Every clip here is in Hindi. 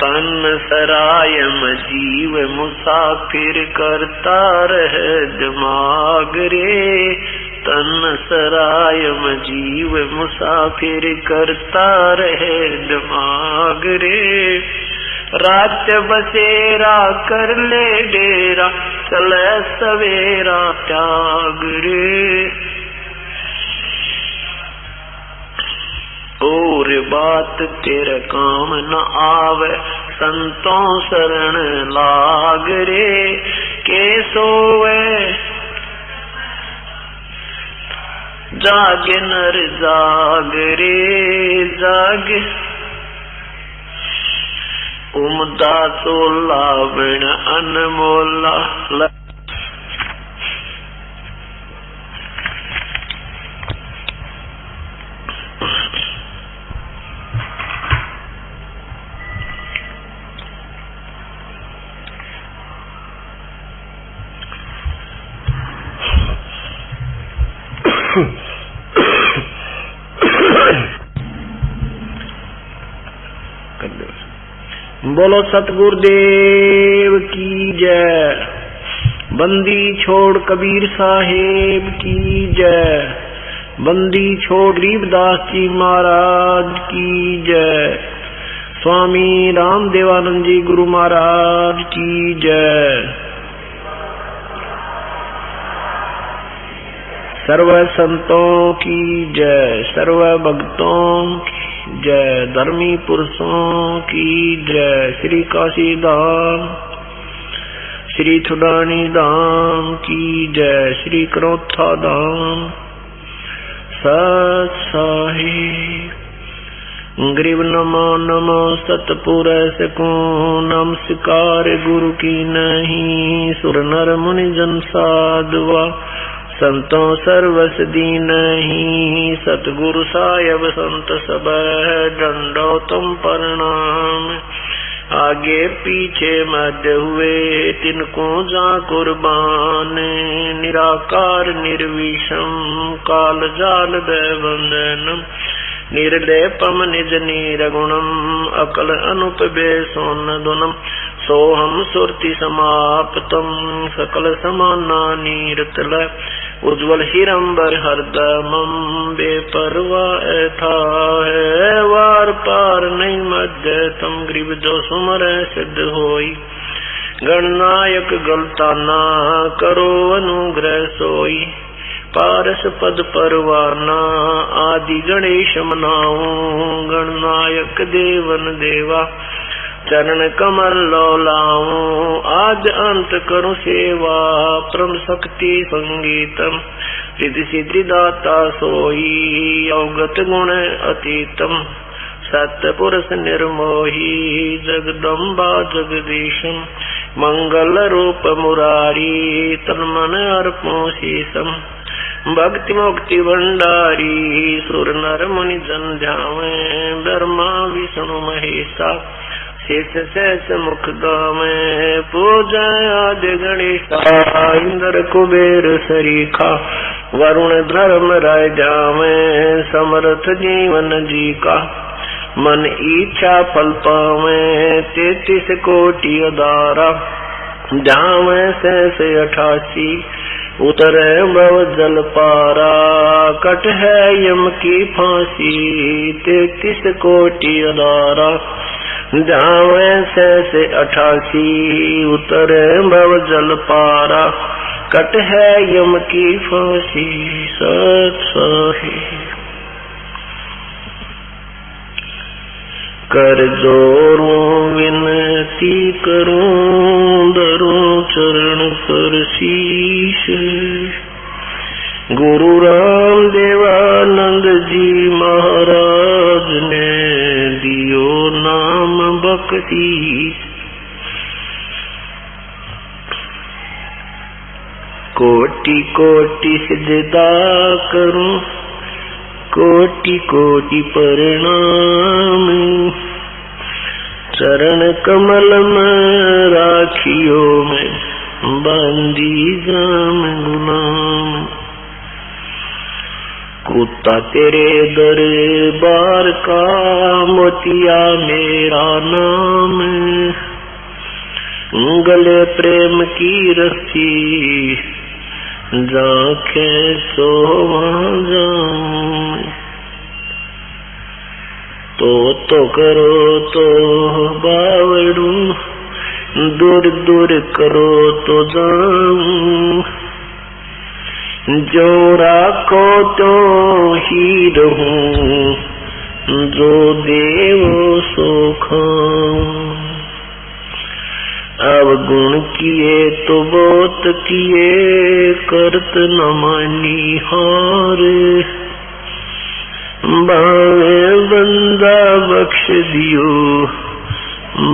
तन सरायम जीव मुसाफिर करता रह दिमाग रे। तन सरायम जीव मुसाफिर करता रह दिमाग रे। रात बसेरा कर ले डेरा चले सवेरा त्याग रे। और बात तेरे काम न आवे संतों शरण लाग रे। के सोवे जागे नर जाग रे जागे। उमदा सोला बिन अनमोला। बोलो सतगुरुदेव की जय। बंदी छोड़ कबीर साहेब की जय। बंदी छोड़ गरीबदास जी महाराज की जय। स्वामी रामदेवानंद जी गुरु महाराज की जय। सर्व संतों की जय। सर्व भक्तों की जय। धर्मी पुरुषों की जय। श्री काशी धाम श्री थुडानी धाम की जय। श्री करोथा धाम सत साहिब। गरीब नमो नमो सतपुरुष को नमस्कार गुरु की नहीं। सुर नर मुनि जन साधुआ संतों सर्वस दीन ही। सतगुरु साहेब संत सब डंडो तुम प्रणाम। आगे पीछे मध्य हुए तिनको जा कुर्बान। निराकार निर्विषम काल जाल दैवंदनम। निर्लेपम निज निरगुणम अकल अनुप बेसोन दुनम। सोहम सुरति समाप्तम सकल समाना नीरतल। उज्ज्वल हिरंबर हरदमम बेपरवाह था है। वार पार नहीं मध्य तम ग्रीव जो सुमर सिद्ध होई। गणनायक गलता ना करो अनुग्रह सोई। पारस पद परवाना आदि गणेश मनाऊं। गणनायक देवन देवा चरण कमल लौलाऊं। आज अंत करूं सेवा परम शक्ति संगीतम। रिद्धि सिद्धि दाता सोई अवगत गुण अतीतम। सत्य पुरुष निर्मोही जगदम्बा जगदीशम। मंगल रूप मुरारी तन मन अर्पो शीसम। भक्ति मुक्ति भंडारी सुर नर मुनि जन ध्यावे। ब्रह्मा विष्णु महेशा शेष शेष मुख गावे। पूजा आदि गणेशा इंद्र कुबेर सरीखा। वरुण धर्म राय जावे समर्थ जीवन जी का। मन इच्छा फल पावे 33 कोटि अदारा। जावे शेष 88 उतरे भव जल पारा। कट है यम की फांसी 33 कोटि अदारा। जावे शेष 88 उतरे भव जल पारा। कट है यम की फांसी सत साहिब। कर जोरूं विनती करूं धरूं चरण पर शीश। गुरु राम देवानंद जी महाराज ने दियो नाम बख्शीश। कोटि कोटि सिजदा करूं कोटि कोटि प्रणाम। चरण कमल में राखियो में बांधी जाम गुलाम। कुत्ता तेरे दरबार का, मोतिया मेरा नाम, गले प्रेम की रस्सी, राखें तो वहाँ जाऊं। तो करो तो बावड़ू, दूर दूर करो तो जाऊं। जो राखो तो ही रहूं, जो देवो सो खाऊं। अब गुण किए तो बहुत किए, करत न मानी हार। बावे बंदा बख्श दियो,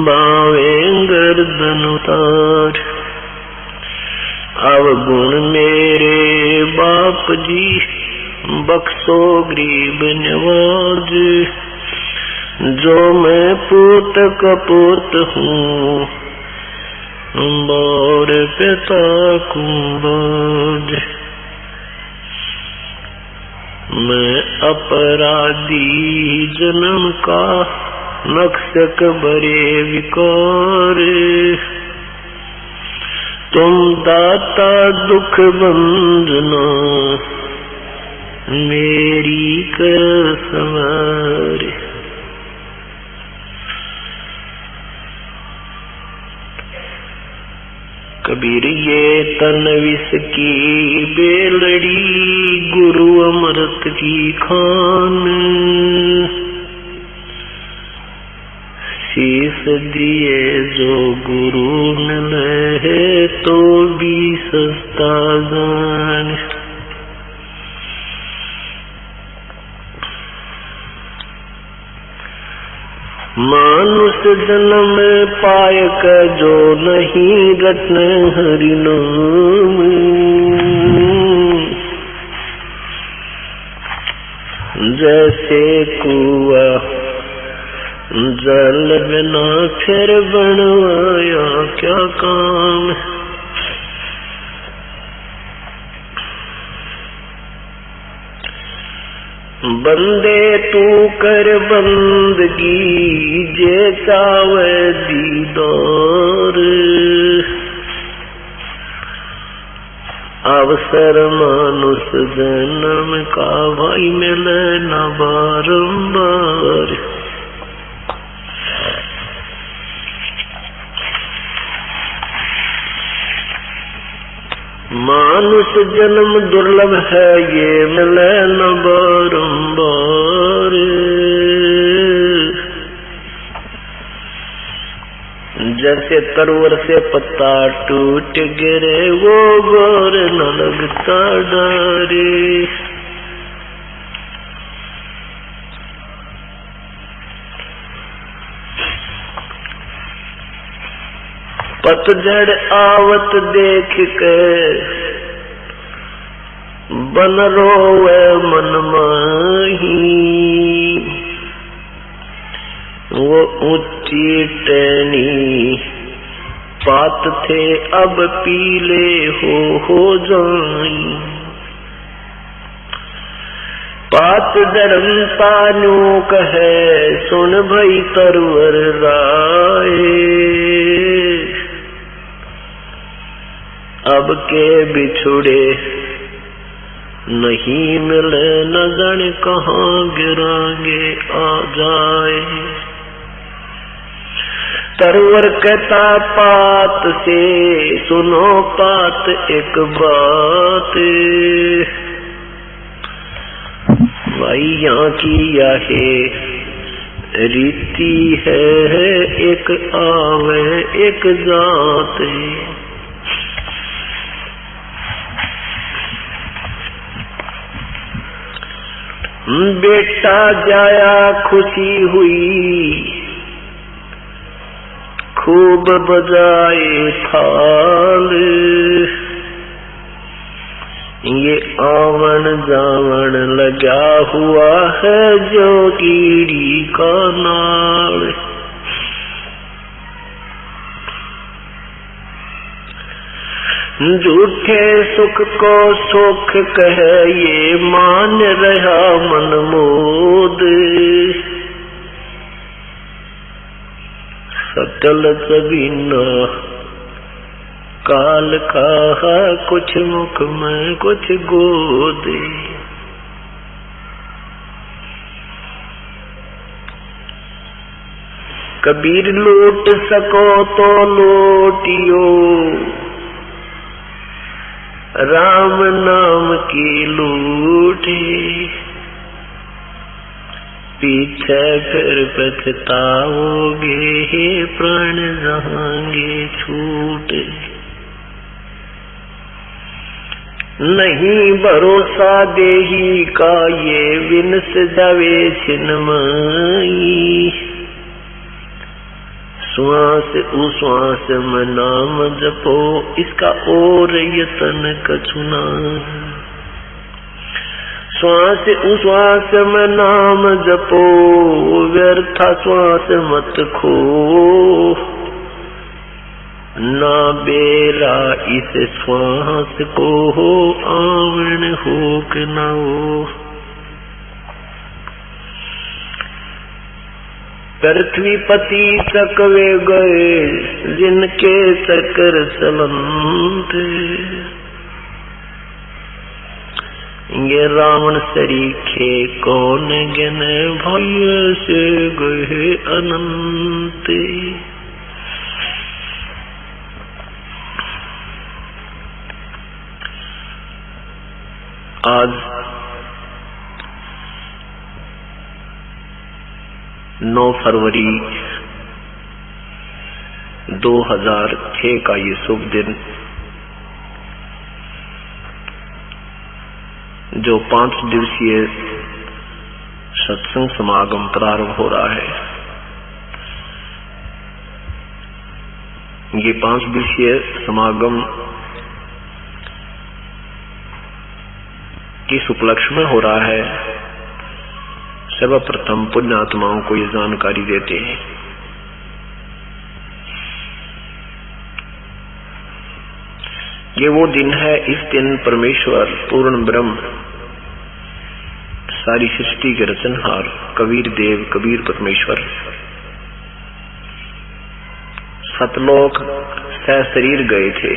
बावे गर्दन उतार। अब गुण मेरे बाप जी, बख्शो गरीब नवाज। जो मैं पूत कपूत हूँ, और पिता कुंबाज। मैं अपराधी जन्म का, नक्शक बरे विकार। तुम दाता दुख बंधना, मेरी कर संवार। कबीर ये तन विष की बेलड़ी, गुरु अमृत की खान। शीस दिए जो गुरु न लहे, तो भी सस्ता जान। मानुष जन्म पायक, जो नहीं रटन हरि नाम। जैसे कुआ जल बिना फिर बनवाया क्या काम। बंदे तू कर बंदगी, जे चावे दीदार। अवसर मानुष जन्म का, भाई मिले न बारंबार। मानुष जन्म दुर्लभ है, ये मिले न बारंबार। जैसे तरवर से पत्ता टूट गिरे, वो गौर न लगता डारे। पतझड़ आवत देख के, बन रोवे मन माही। वो ऊंची टहनी पात थे, अब पीले हो जाई। पात डरता न्यू कहे, सुन भई तरवर राय। अब के बिछुड़े नहीं मिले, न जाने कहाँ गिरांगे आ जाए। तरवर कहता पात से, सुनो पात एक बात। भाई यहाँ की यह रीति है, एक आवे एक जात। बेटा जाया खुशी हुई, खूब बजाए थाल। ये आवन जावन लगा हुआ है, जो कीड़ी का नाल। झूठे सुख को सुख कह ये मान रहा मन मोद। सटल सबीना काल कहा कुछ मुख में कुछ गोद। कबीर लूट सको तो लूटियो राम नाम की लूटे। पीछे फिर पछताओगे हे प्राण जाएंगे छूट। नहीं भरोसा देही का ये विनस जावे छिन्मयी। श्वास उश्वास में नाम जपो इसका और यतन कछुना। श्वास उश्वास में नाम जपो व्यर्था श्वास मत खो। ना बेरा इस श्वास को हो आवरण हो कि ना हो। पृथ्वी पति चकवे गए जिनके चक्कर चलंत। ये रावण सरीखे कौन गिन भय से गए अनंत। आज 9 फरवरी 2006 का ये शुभ दिन, जो 5 दिवसीय सत्संग समागम प्रारंभ हो रहा है। ये 5 दिवसीय समागम किस उपलक्ष्य में हो रहा है, सर्वप्रथम पुण्य आत्माओं को ये जानकारी देते हैं। ये वो दिन है, इस दिन परमेश्वर पूर्ण ब्रह्म सारी सृष्टि के रचनहार कबीर देव कबीर परमेश्वर सतलोक सशरीर गए थे।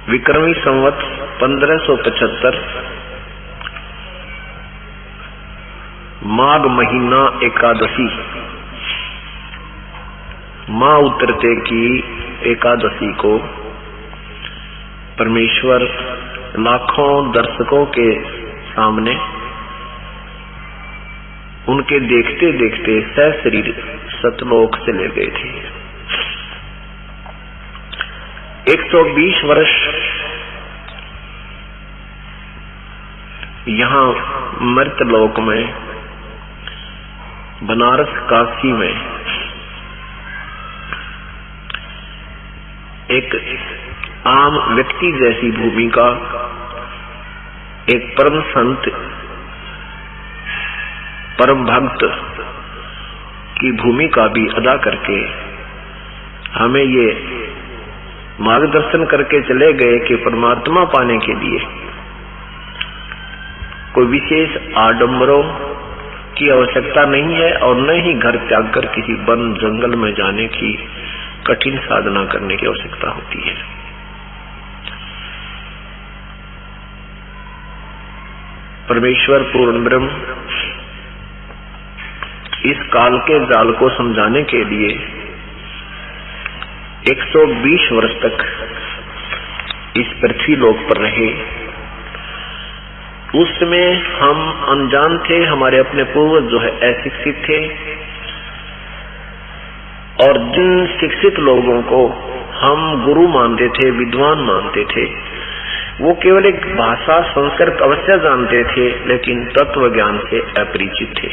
विक्रमी संवत 1575 माघ महीना एकादशी, माँ उतरते की एकादशी को परमेश्वर लाखों दर्शकों के सामने उनके देखते देखते सशरीर सतलोक चले गए थे। 120 वर्ष यहाँ मर्तलोक में बनारस काशी में एक आम व्यक्ति जैसी भूमिका एक परम संत परम भक्त की भूमिका भी अदा करके हमें ये मार्गदर्शन करके चले गए कि परमात्मा पाने के लिए कोई विशेष आडंबरों की आवश्यकता नहीं है और न ही घर त्याग कर किसी वन जंगल में जाने की कठिन साधना करने की आवश्यकता होती है। परमेश्वर पूर्ण ब्रह्म इस काल के जाल को समझाने के लिए 120 वर्ष तक इस पृथ्वी लोक पर रहे। उस समय हम अनजान थे, हमारे अपने पूर्वज जो है अशिक्षित थे, और जिन शिक्षित लोगों को हम गुरु मानते थे, विद्वान मानते थे, वो केवल एक भाषा संस्कृत अवश्य जानते थे लेकिन तत्व ज्ञान से अपरिचित थे।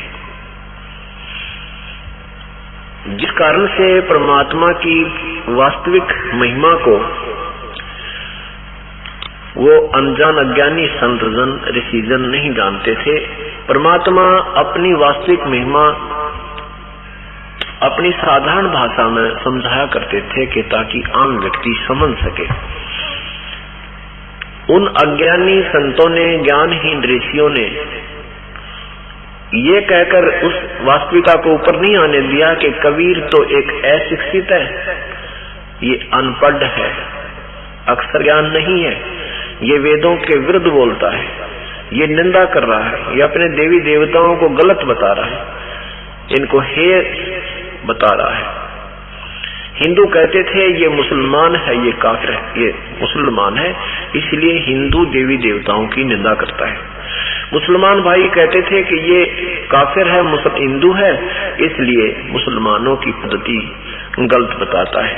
जिस कारण से परमात्मा की वास्तविक महिमा को वो अनजान अज्ञानी संतजन ऋषिजन नहीं जानते थे। परमात्मा अपनी वास्तविक महिमा अपनी साधारण भाषा में समझाया करते थे कि ताकि आम व्यक्ति समझ सके। उन अज्ञानी संतों ने, ज्ञानहीन ऋषियों ने ये कहकर उस वास्तविकता को ऊपर नहीं आने दिया कि कबीर तो एक अशिक्षित है, ये अनपढ़ है, अक्षर ज्ञान नहीं है, ये वेदों के विरुद्ध बोलता है, ये निंदा कर रहा है, ये अपने देवी देवताओं को गलत बता रहा है, इनको हे बता रहा है। हिंदू कहते थे ये मुसलमान है, ये काफिर है, ये मुसलमान है, इसलिए हिंदू देवी देवताओं की निंदा करता है। मुसलमान भाई कहते थे कि ये काफिर है, हिंदू है, इसलिए मुसलमानों की पद्धति गलत बताता है।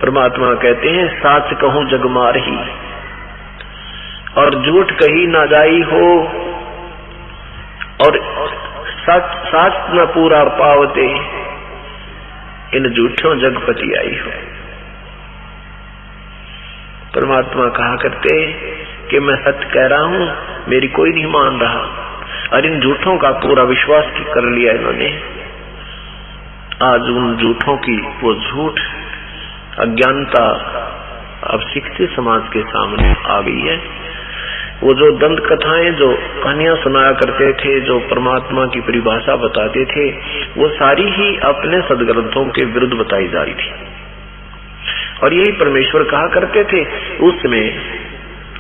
परमात्मा कहते हैं साच कहूं जग मारही और झूठ कही ना जाई हो, और साच न पूरा पावते इन झूठों जगपति आई हो। परमात्मा कहा करते कि मैं सत्य कह रहा हूं, मेरी कोई नहीं मान रहा, और इन झूठों का पूरा विश्वास कर लिया इन्होंने। आज उन झूठों की वो झूठ अज्ञानता अब शिक्षित समाज के सामने आ गई है। वो जो दंत कथाएं, जो कहानियां सुनाया करते थे, जो परमात्मा की परिभाषा बताते थे, वो सारी ही अपने सदग्रंथों के विरुद्ध बताई जा रही थी। और यही परमेश्वर कहा करते थे, उसमें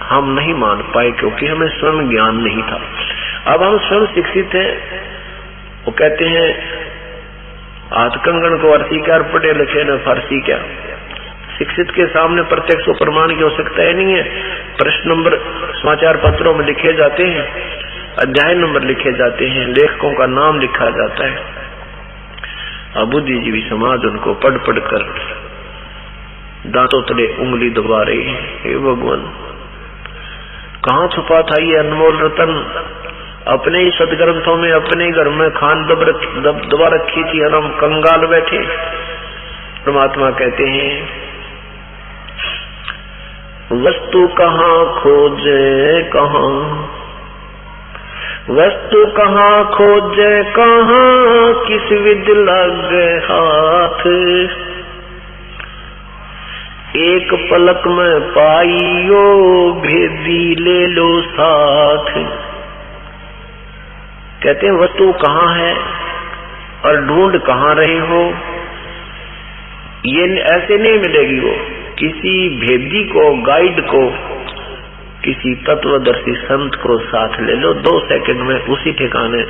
हम नहीं मान पाए क्योंकि हमें स्वयं ज्ञान नहीं था। अब हम स्वयं शिक्षित हैं। वो कहते हैं हाथ कंगन को अरसी क्या, पढ़े लिखे न फारसी क्या। शिक्षित के सामने प्रत्यक्ष को प्रमाण की आवश्यकता ही नहीं है। प्रश्न नंबर समाचार पत्रों में लिखे जाते हैं, अध्याय नंबर लिखे जाते हैं, लेखकों का नाम लिखा जाता है। अब बुद्धिजीवी समाज उनको पढ़ पढ़ कर दांतों तले उंगली दबा रही है। हे भगवान, कहाँ छुपा था ये अनमोल रतन? अपने ही सदग्रंथों में, अपने घर में खान दबा रखी थी और हम कंगाल बैठे। परमात्मा कहते हैं वस्तु कहाँ खोजे कहाँ, वस्तु कहाँ खोजे कहाँ, किस विद लग हाथ, एक पलक में पाइयो भेदी ले लो साथ। कहते हैं वस्तु कहाँ है और ढूंढ कहाँ रहे हो, ये ऐसे नहीं मिलेगी। वो किसी भेदी को, गाइड को, किसी तत्वदर्शी संत को साथ ले लो, 2 सेकंड में उसी ठिकाने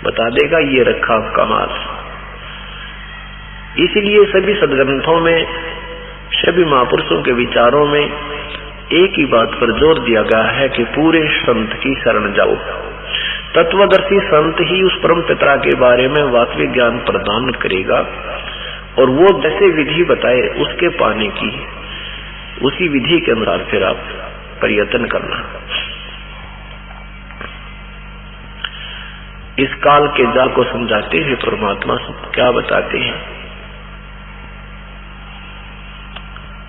बता देगा ये रखा कमाल। इसीलिए सभी सदग्रंथों में, सभी महापुरुषों के विचारों में एक ही बात पर जोर दिया गया है कि पूरे संत की शरण जाओ। तत्वदर्शी संत ही उस परम पिता के बारे में वास्तविक ज्ञान प्रदान करेगा, और वो जैसे विधि बताए उसके पाने की, उसी विधि के अनुसार फिर आप प्रयत्न करना। इस काल के जाल को समझाते हुए परमात्मा क्या बताते हैं?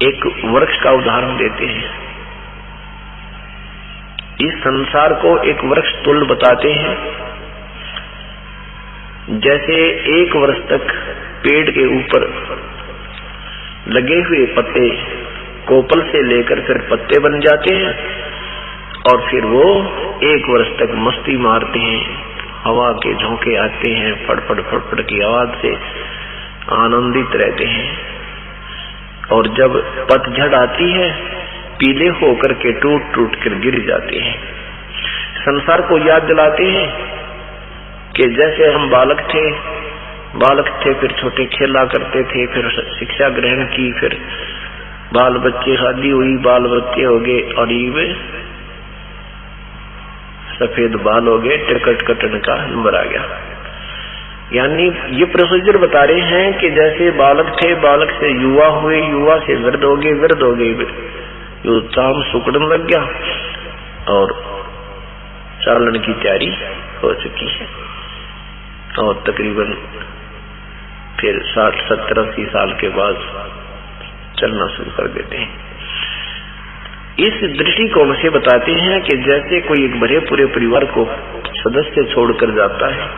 एक वृक्ष का उदाहरण देते हैं। इस संसार को एक वृक्ष तुल्य बताते हैं। जैसे 1 वर्ष तक पेड़ के ऊपर लगे हुए पत्ते कोपल से लेकर फिर पत्ते बन जाते हैं, और फिर वो 1 वर्ष तक मस्ती मारते हैं, हवा के झोंके आते हैं, फड़फड़ फड़फड़ की आवाज से आनंदित रहते हैं। और जब पतझड़ आती है, पीले होकर के टूट टूट कर गिर जाते हैं। संसार को याद दिलाते हैं कि जैसे हम बालक थे, फिर छोटे खेला करते थे, फिर शिक्षा ग्रहण की, फिर बाल बच्चे, शादी हुई, बाल बच्चे हो गए, और ये सफेद बाल हो गए, टिकट कटने का नंबर आ गया। यानी ये प्रोसीजर बता रहे हैं कि जैसे बालक थे, बालक से युवा हुए, युवा से वृद्ध हो गए, वृद्ध हो गए, जो चाम सुकड़न लग गया और चालन की तैयारी हो चुकी है, और तकरीबन फिर 60, 70, 80 साल के बाद चलना शुरू कर देते हैं। इस दृष्टिकोण से बताते हैं कि जैसे कोई एक भरे पूरे परिवार को सदस्य छोड़कर जाता है,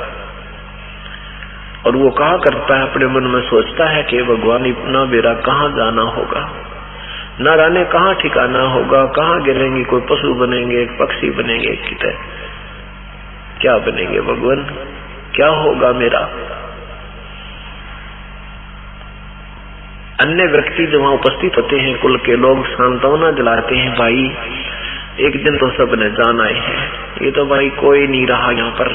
और वो कहा करता है, अपने मन में सोचता है कि भगवान इतना मेरा कहाँ जाना होगा, न जाने कहाँ ठिकाना होगा, कहाँ गिरेंगे, कोई पशु बनेंगे, पक्षी बनेंगे, कितने क्या बनेंगे भगवान, क्या होगा मेरा। अन्य व्यक्ति जो वहां उपस्थित होते हैं, कुल के लोग सांत्वना दिलाते हैं, भाई एक दिन तो सबने जाना है, ये तो भाई कोई नहीं रहा यहाँ पर,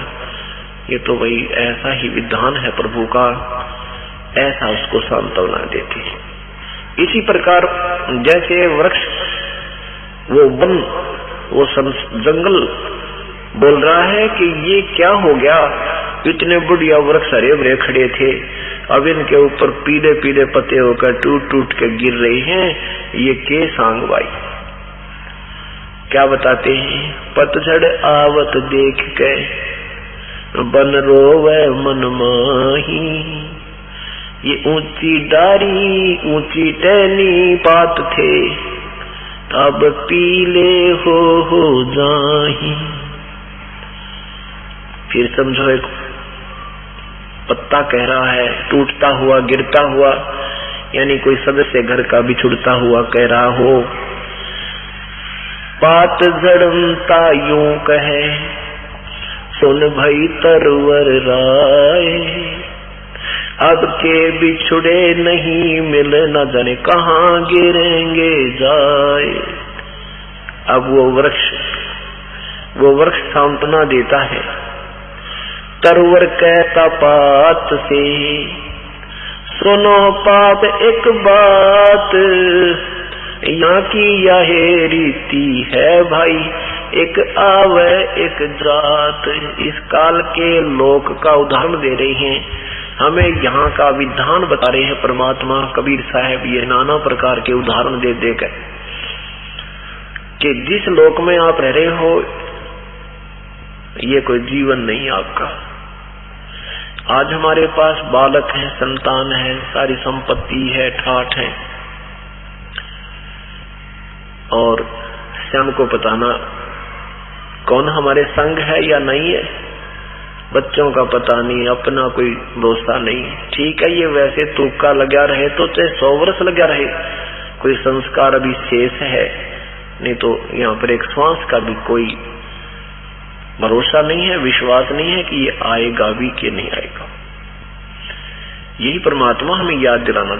ये तो भाई ऐसा ही विधान है प्रभु का, ऐसा उसको सांत्वना देती है। इसी प्रकार जैसे वृक्ष, वो वन, वो जंगल बोल रहा है कि ये क्या हो गया, इतने बढ़िया वृक्ष हरे भरे खड़े थे, अब इनके ऊपर पीले पीले पत्ते होकर टूट टूट के गिर रहे हैं, ये के सांग भाई। क्या बताते हैं, पतझड़ आवत देख के बन रोवे मन माही, ये ऊंची डारी ऊंची टहनी पात थे, अब पीले हो जाही। फिर समझो एक पत्ता कह रहा है, टूटता हुआ गिरता हुआ, यानी कोई सदस्य घर का बिछुड़ता हुआ कह रहा हो, पात झड़ता यूं कहे, सुन भई तरवर राय, अब के बिछुड़े नहीं मिल, न जाने कहाँ गिरेंगे जाए। अब वो वृक्ष सांत्वना देता है, तरवर कहता पात से, सुनो पात एक बात, यहाँ की यह रीति है भाई, एक आवे एक जात। इस काल के लोक का उदाहरण दे रहे हैं, हमें यहाँ का विधान बता रहे हैं परमात्मा कबीर साहब, ये नाना प्रकार के उदाहरण दे देकर कि जिस लोक में आप रह रहे हो, ये कोई जीवन नहीं आपका। आज हमारे पास बालक है, संतान है, सारी संपत्ति है, ठाठ है, और श्याम को बताना कौन हमारे संग है या नहीं है, बच्चों का पता नहीं, अपना कोई भरोसा नहीं। ठीक है, ये वैसे तुक्का लगा रहे तो चाहे 100 वर्ष लगा रहे, कोई संस्कार अभी शेष है, नहीं तो यहाँ पर एक श्वास का भी कोई भरोसा नहीं है, विश्वास नहीं है कि ये आएगा भी कि नहीं आएगा। यही परमात्मा हमें याद दिलाना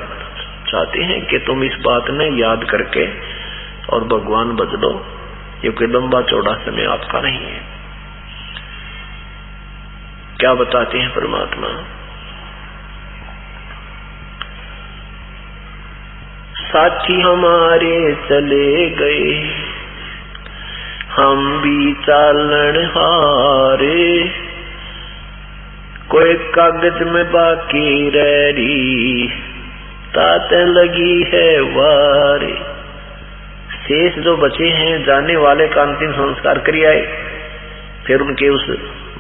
चाहते हैं कि तुम इस बात में याद करके और भगवान बदलो, ये कोई लंबा चौड़ा समय आपका नहीं है। क्या बताते हैं परमात्मा, साथी हमारे चले गए, हम भी चालन हारे, कोई कागज में बाकी रही, तात लगी है वारे। शेष जो बचे हैं, जाने वाले का अंतिम संस्कार क्रियाएं, फिर उनके उस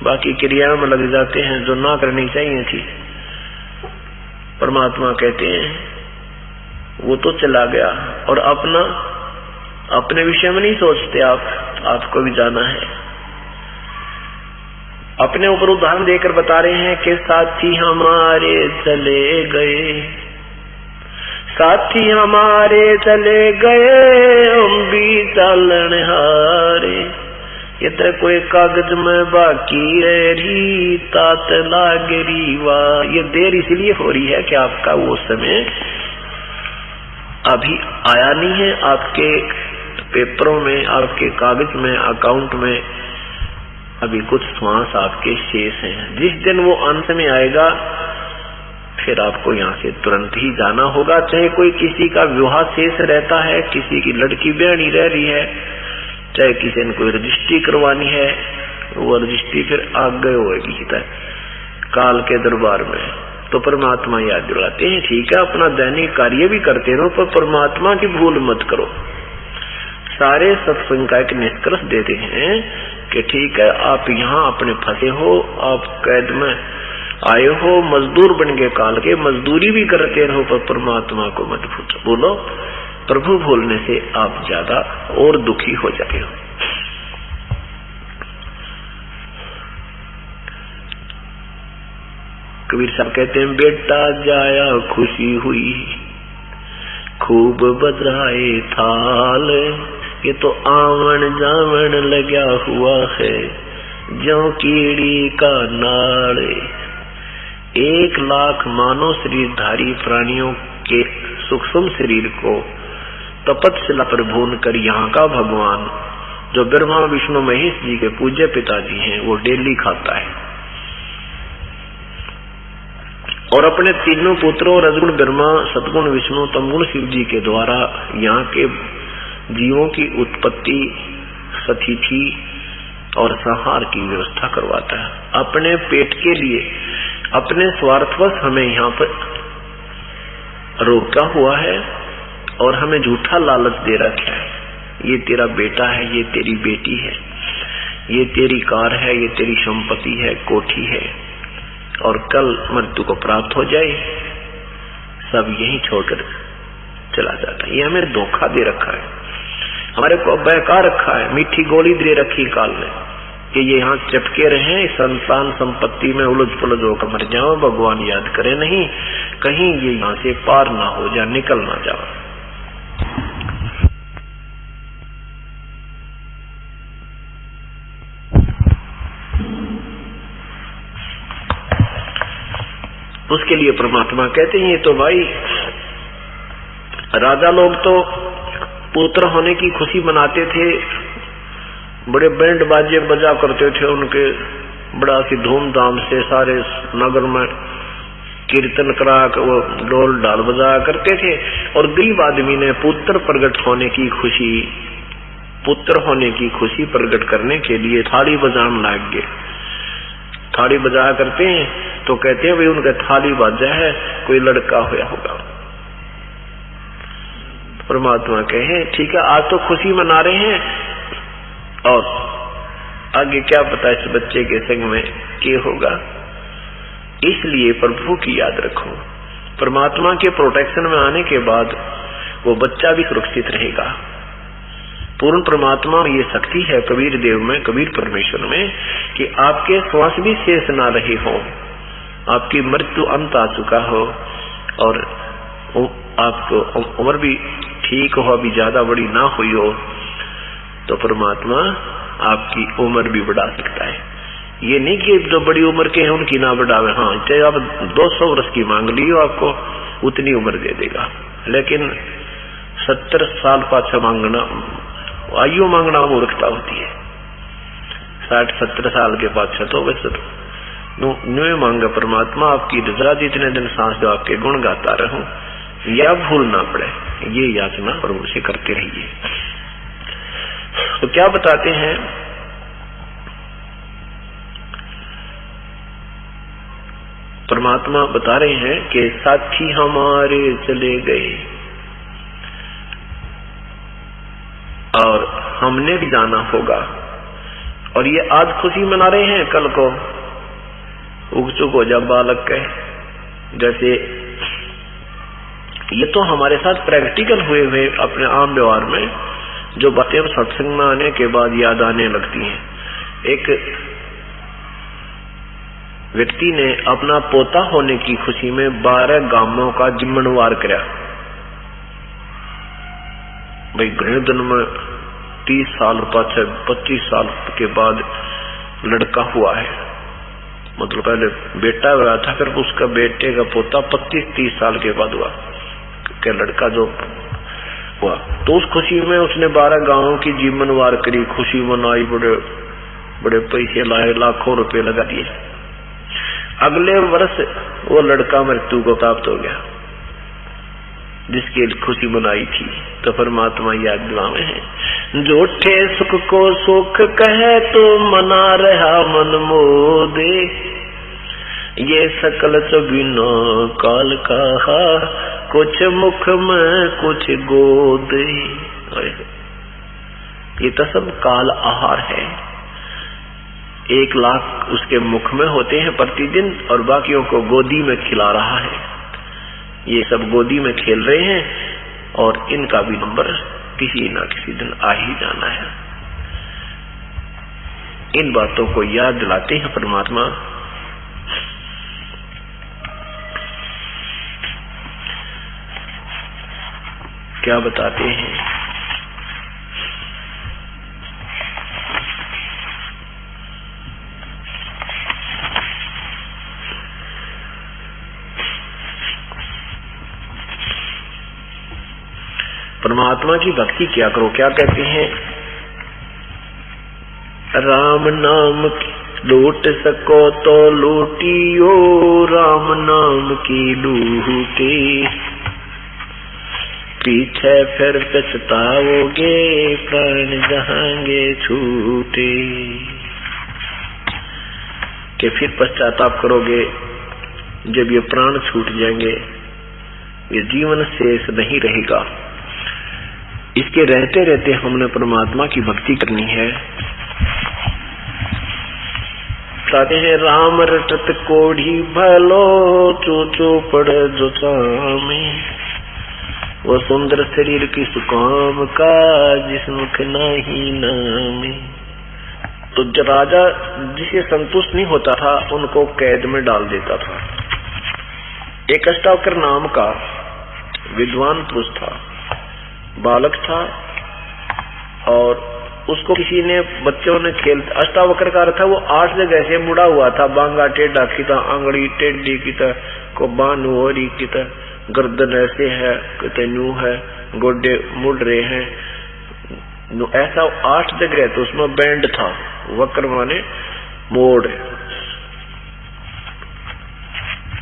बाकी क्रियाओं में लग जाते हैं जो ना करनी चाहिए थी। परमात्मा कहते हैं वो तो चला गया, और अपने विषय में नहीं सोचते आपको भी जाना है। अपने ऊपर उदाहरण देकर बता रहे हैं कि साथी हमारे चले गए, साथी हमारे चले गए, हम भी चालन हारे, ये तो कोई कागज में बाकी रही, तात लागरी वाह। ये देर इसलिए हो रही है कि आपका वो समय अभी आया नहीं है, आपके पेपरों में, आपके कागज में, अकाउंट में अभी कुछ श्वास आपके शेष हैं। जिस दिन वो अंत में आएगा, फिर आपको यहाँ से तुरंत ही जाना होगा। चाहे कोई किसी का विवाह शेष रहता है, किसी की लड़की ब्याही रह रही है, चाहे किसी ने कोई रजिस्ट्री करवानी है, वो रजिस्ट्री फिर आगे होगी काल के दरबार में। तो परमात्मा याद दिलाते हैं, ठीक है अपना दैनिक कार्य भी करते रहो, पर परमात्मा की भूल मत करो। सारे सत्संग का एक निष्कर्ष देते हैं कि ठीक है आप यहाँ अपने फंसे हो, आप कैद में आए हो, मजदूर बन गए काल के, मजदूरी भी करते रहो, पर परमात्मा को मत भूलो। प्रभु भूलने से आप ज्यादा और दुखी हो जाते हो। कबीर साहब कहते हैं, बेटा जाया खुशी हुई, खूब बजाए थाल, ये तो आवन जावन लगा हुआ है, ज्यों कीड़ी का नाड़। 1,00,000 मानव शरीरधारी प्राणियों के सूक्ष्म शरीर को तपस्या पर भून कर यहाँ का भगवान, जो ब्रह्मा विष्णु महेश जी के पूज्य पिताजी हैं, वो डेली खाता है। और अपने तीनों पुत्रों रजगुण ब्रह्मा, सतगुण विष्णु, तमगुण शिव जी के द्वारा यहाँ के जीवों की उत्पत्ति, स्थिति और संहार की व्यवस्था करवाता है। अपने पेट के लिए, अपने स्वार्थवश हमें यहाँ पर रोका हुआ है और हमें झूठा लालच दे रखा है। ये तेरा बेटा है, ये तेरी बेटी है, ये तेरी कार है, ये तेरी संपत्ति है, कोठी है, और कल मृत्यु को प्राप्त हो जाए, सब यही छोड़कर चला जाता है। ये हमें धोखा दे रखा है, हमारे को बहका रखा है, मीठी गोली दे रखी काल ने कि ये यहाँ चटके रहे, संतान संपत्ति में उलझ पुलझ होकर मर जाओ, भगवान याद करे नहीं, कहीं ये यहाँ से पार ना हो जाए, निकल ना जाओ। उसके लिए परमात्मा कहते हैं, ये तो भाई राजा लोग तो पुत्र होने की खुशी मनाते थे, बड़े बैंड बाजे बजा करते थे, उनके बड़ा सी धूमधाम से सारे नगर में कीर्तन करा वो ढोल ढाल बजाया करते थे। और गरीब आदमी ने पुत्र प्रकट होने की खुशी, पुत्र होने की खुशी प्रकट करने के लिए थाली बजाने लग गए। थाली बजाया करते हैं तो कहते हैं भाई उनका थाली बाजा है, कोई लड़का होया होगा। परमात्मा कहे ठीक है, आज तो खुशी मना रहे हैं, और आगे क्या पता इस बच्चे के संग में क्या होगा। इसलिए प्रभु की याद रखो। परमात्मा के प्रोटेक्शन में आने के बाद वो बच्चा भी सुरक्षित रहेगा। पूर्ण परमात्मा में ये शक्ति है कबीर देव में, कबीर परमेश्वर में, कि आपके श्वास भी शेष ना रहे हो, आपकी मृत्यु अंत आ चुका हो, और आपको उम्र भी ठीक हो, अभी ज्यादा बड़ी ना हुई हो, तो परमात्मा आपकी उम्र भी बढ़ा सकता है। ये नहीं कि जो बड़ी उम्र के हैं उनकी ना बढ़ावे, हाँ चाहे आप 200 वर्ष की मांग ली हो, आपको उतनी उम्र दे देगा। लेकिन 70 साल पाछा मांगना, आयु मांगना मूर्खता होती है। 60-70 साल के पाछा तो बस न्यू मांगा परमात्मा आपकी रजा, जितने दिन सांस दो आपके गुण गाता रहूं, या भूल ना पड़े, ये याचना प्रभु से करते रहिए। तो क्या बताते हैं, परमात्मा बता रहे हैं कि साथी हमारे चले गए और हमने भी जाना होगा, और ये आज खुशी मना रहे हैं, कल को उग चुक हो जा बालक कहे। जैसे ये तो हमारे साथ प्रैक्टिकल हुए हुए अपने आम व्यवहार में जो बातें सत्संग में आने के बाद याद आने लगती हैं। एक व्यक्ति ने अपना पोता होने की खुशी में 12 गांवों का जिम्मेवार कराया। भाई घने दिन में 30 साल पाछे 25 साल के बाद लड़का हुआ है, मतलब पहले बेटा हुआ था, फिर उसका बेटे का पोता 25-30 साल के बाद हुआ क्या लड़का जो हुआ। तो उस खुशी में उसने 12 गांवों की जीवनवार करी, खुशी मनाई, बड़े बड़े पैसे लाए, लाखों रुपए लगा दिए। अगले वर्ष वो लड़का मृत्यु को प्राप्त हो गया जिसकी खुशी मनाई थी। तो परमात्मा याद दिलावे हैं, झूठे सुख को सुख कहे तो मना रहा मन मोदे, ये सकल चबिनो काल कहा, कुछ मुख में कुछ गोद। ये तो सब काल आहार है। 1 लाख उसके मुख में होते हैं प्रतिदिन, और बाकियों को गोदी में खिला रहा है। ये सब गोदी में खेल रहे हैं, और इनका भी नंबर किसी ना किसी दिन आ ही जाना है। इन बातों को याद दिलाते हैं परमात्मा। क्या बताते हैं। परमात्मा की भक्ति क्या करो, क्या कहते हैं। राम नाम लूट सको तो लूटियो, राम नाम की लूटे, पीछे फिर पछताओगे, प्राण जहांगे छूटे। कि फिर पश्चाताप करोगे जब ये प्राण छूट जाएंगे, ये जीवन शेष नहीं रहेगा। इसके रहते रहते हमने परमात्मा की भक्ति करनी है। कहते हैं राम रटत कोढ़ी भलो, चो पड़ जो चामे, वो सुंदर शरीर किस काम का, जिस मुख नहीं नामे। तो जो राजा जिसे संतुष्ट नहीं होता था उनको कैद में डाल देता था। एक अष्टावक्र नाम का विद्वान पुरुष था, बालक था, और उसको किसी ने बच्चों ने खेल, अष्टावक्र का अर्थ था वो 8 जगह से मुड़ा हुआ था। बांगा टेढ़ा किता, आंगड़ी टेढ़ी किता, को बानू होरी किता, गर्दन ऐसे है किता, न्यू है, गोडे मुड़ रहे हैं, ऐसा 8 जगह। तो उसमें बैंड था, वक्र माने मोड़।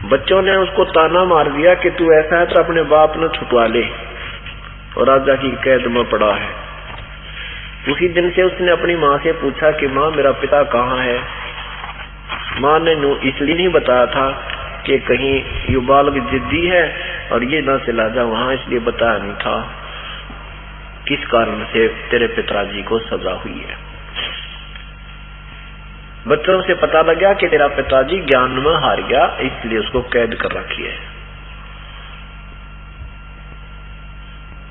बच्चों ने उसको ताना मार दिया कि तू ऐसा है तो अपने बाप ने छुटवा ले, और राजा की कैद में पड़ा है। उसी दिन से उसने अपनी माँ से पूछा कि माँ मेरा पिता कहाँ है। माँ ने इसलिए नहीं बताया था कि कहीं ये बालक जिद्दी है और ये न चला जा वहां, इसलिए बताया नहीं था किस कारण से तेरे पिताजी को सजा हुई है। बच्चों से पता लगा कि तेरा पिताजी ज्ञान में हार गया, इसलिए उसको कैद कर रखी है।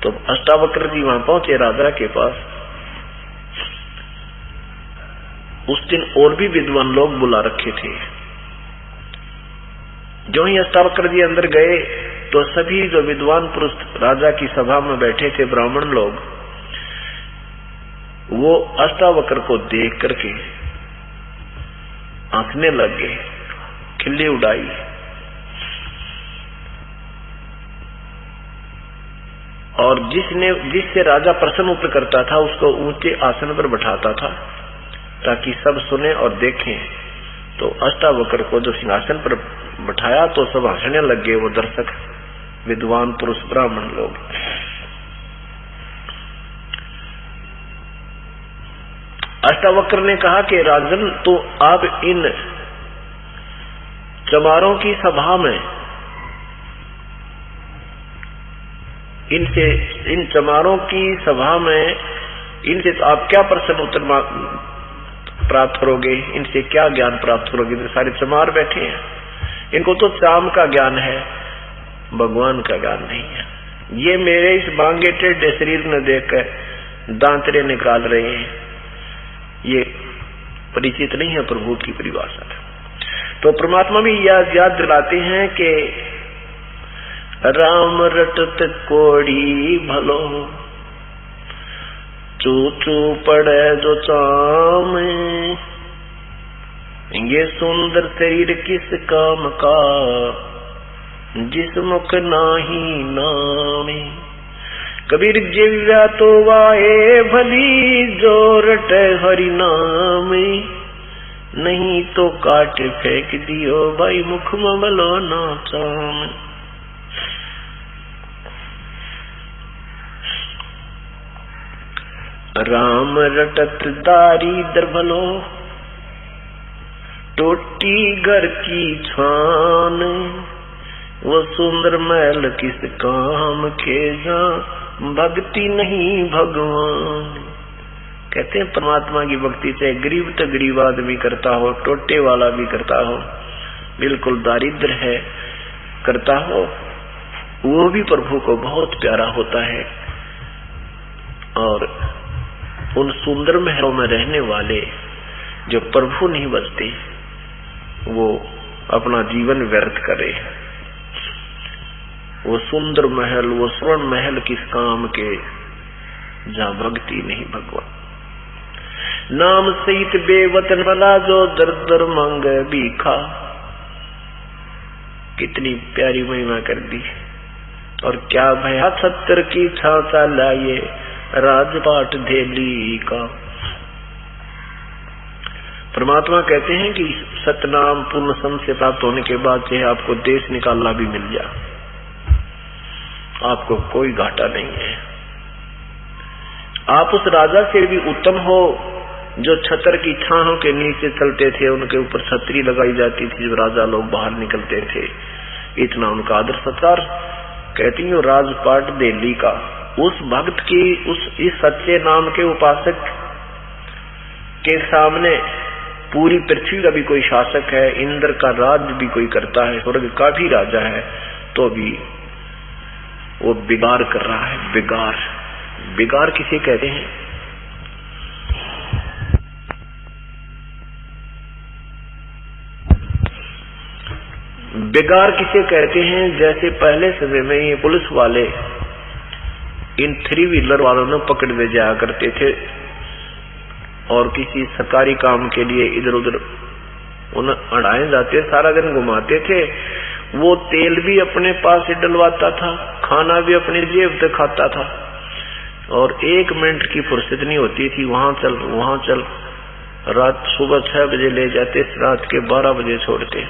तो अष्टावक्र जी वहां पहुंचे राजा के पास। उस दिन और भी विद्वान लोग बुला रखे थे। जो ही अष्टावक्र जी अंदर गए तो सभी जो विद्वान पुरुष राजा की सभा में बैठे थे, ब्राह्मण लोग, वो अष्टावक्र को देख करके हंसने लग गए, खिल्ली उड़ाई। और जिससे राजा प्रसन्न उत्तर करता था उसको ऊंचे आसन पर बैठाता था ताकि सब सुने और देखें। तो अष्टावक्र को जो सिंहासन पर बैठाया तो सब हंसने लग गए, वो दर्शक विद्वान पुरुष ब्राह्मण लोग। अष्टावक्र ने कहा कि राजन, तो आप इन चमारों की सभा में इन चमारों की सभा में इनसे आप क्या प्रश्न उत्तर प्राप्त करोगे, इनसे क्या ज्ञान प्राप्त करोगे। तो सारे चमार बैठे हैं, इनको तो चाम का ज्ञान है, भगवान का ज्ञान नहीं है। ये मेरे इस बांगे टेढ़े शरीर में देखकर दांतरे निकाल रहे हैं, ये परिचित नहीं है प्रभु की परिभाषा। तो परमात्मा भी याद दिलाते हैं कि राम रटत कोड़ी भलो, चू पड़े जो चाम, ये सुंदर शरीर किस काम का, जिस मुख नाही नामे। कबीर जिव्या तो वाए भली, जो रटे हरि नाम, नहीं तो काट फेंक दियो भाई मुख में भलो ना चाम। राम रटत दारिद्र भलो, टोटी घर की छान, वो सुंदर महल किस काम के, जा भक्ति नहीं भगवान। कहते हैं परमात्मा की भक्ति से गरीब तो गरीब आदमी करता हो, टोटे वाला भी करता हो, बिल्कुल दारिद्र है करता हो, वो भी प्रभु को बहुत प्यारा होता है। और उन सुंदर महलों में रहने वाले जो प्रभु नहीं बचते, वो अपना जीवन व्यर्थ करे। वो सुंदर महल, वो स्वर्ण महल किस काम के, जहाँ भक्ति नहीं भगवान। नाम सहित बेवतन भला जो दर दर मांगे भीखा। कितनी प्यारी महिमा कर दी। और क्या भया 70 की छाता लाए राजपाट धेली का। परमात्मा कहते हैं कि सतनाम पूर्ण सम से प्राप्त होने के बाद चाहे आपको देश निकालना भी मिल जाए, आपको कोई घाटा नहीं है। आप उस राजा से भी उत्तम हो जो छतर की छाहों के नीचे चलते थे, उनके ऊपर छतरी लगाई जाती थी जब राजा लोग बाहर निकलते थे। इतना उनका आदर सत्कार। कहती हूँ राजपाट दिल्ली का। उस भक्त की, इस सच्चे नाम के उपासक के सामने पूरी पृथ्वी का भी कोई शासक है, इंद्र का राज भी कोई करता है, स्वर्ग का भी राजा है, तो भी वो बिगाड़ कर रहा है। बिगाड़, बिगाड़ किसे कहते हैं? बिगाड़ किसे कहते हैं? जैसे पहले समय में ये पुलिस वाले इन 3 व्हीलर वालों ने पकड़ ले जाया करते थे और किसी सरकारी काम के लिए इधर उधर उन्हें अड़ाए जाते, सारा दिन घुमाते थे। वो तेल भी अपने पास से डलवाता था, खाना भी अपनी जेब से खाता था, और 1 मिनट की फुर्सत नहीं होती थी। वहां चल वहां चल। रात सुबह 6 बजे ले जाते, रात के 12 बजे छोड़ते।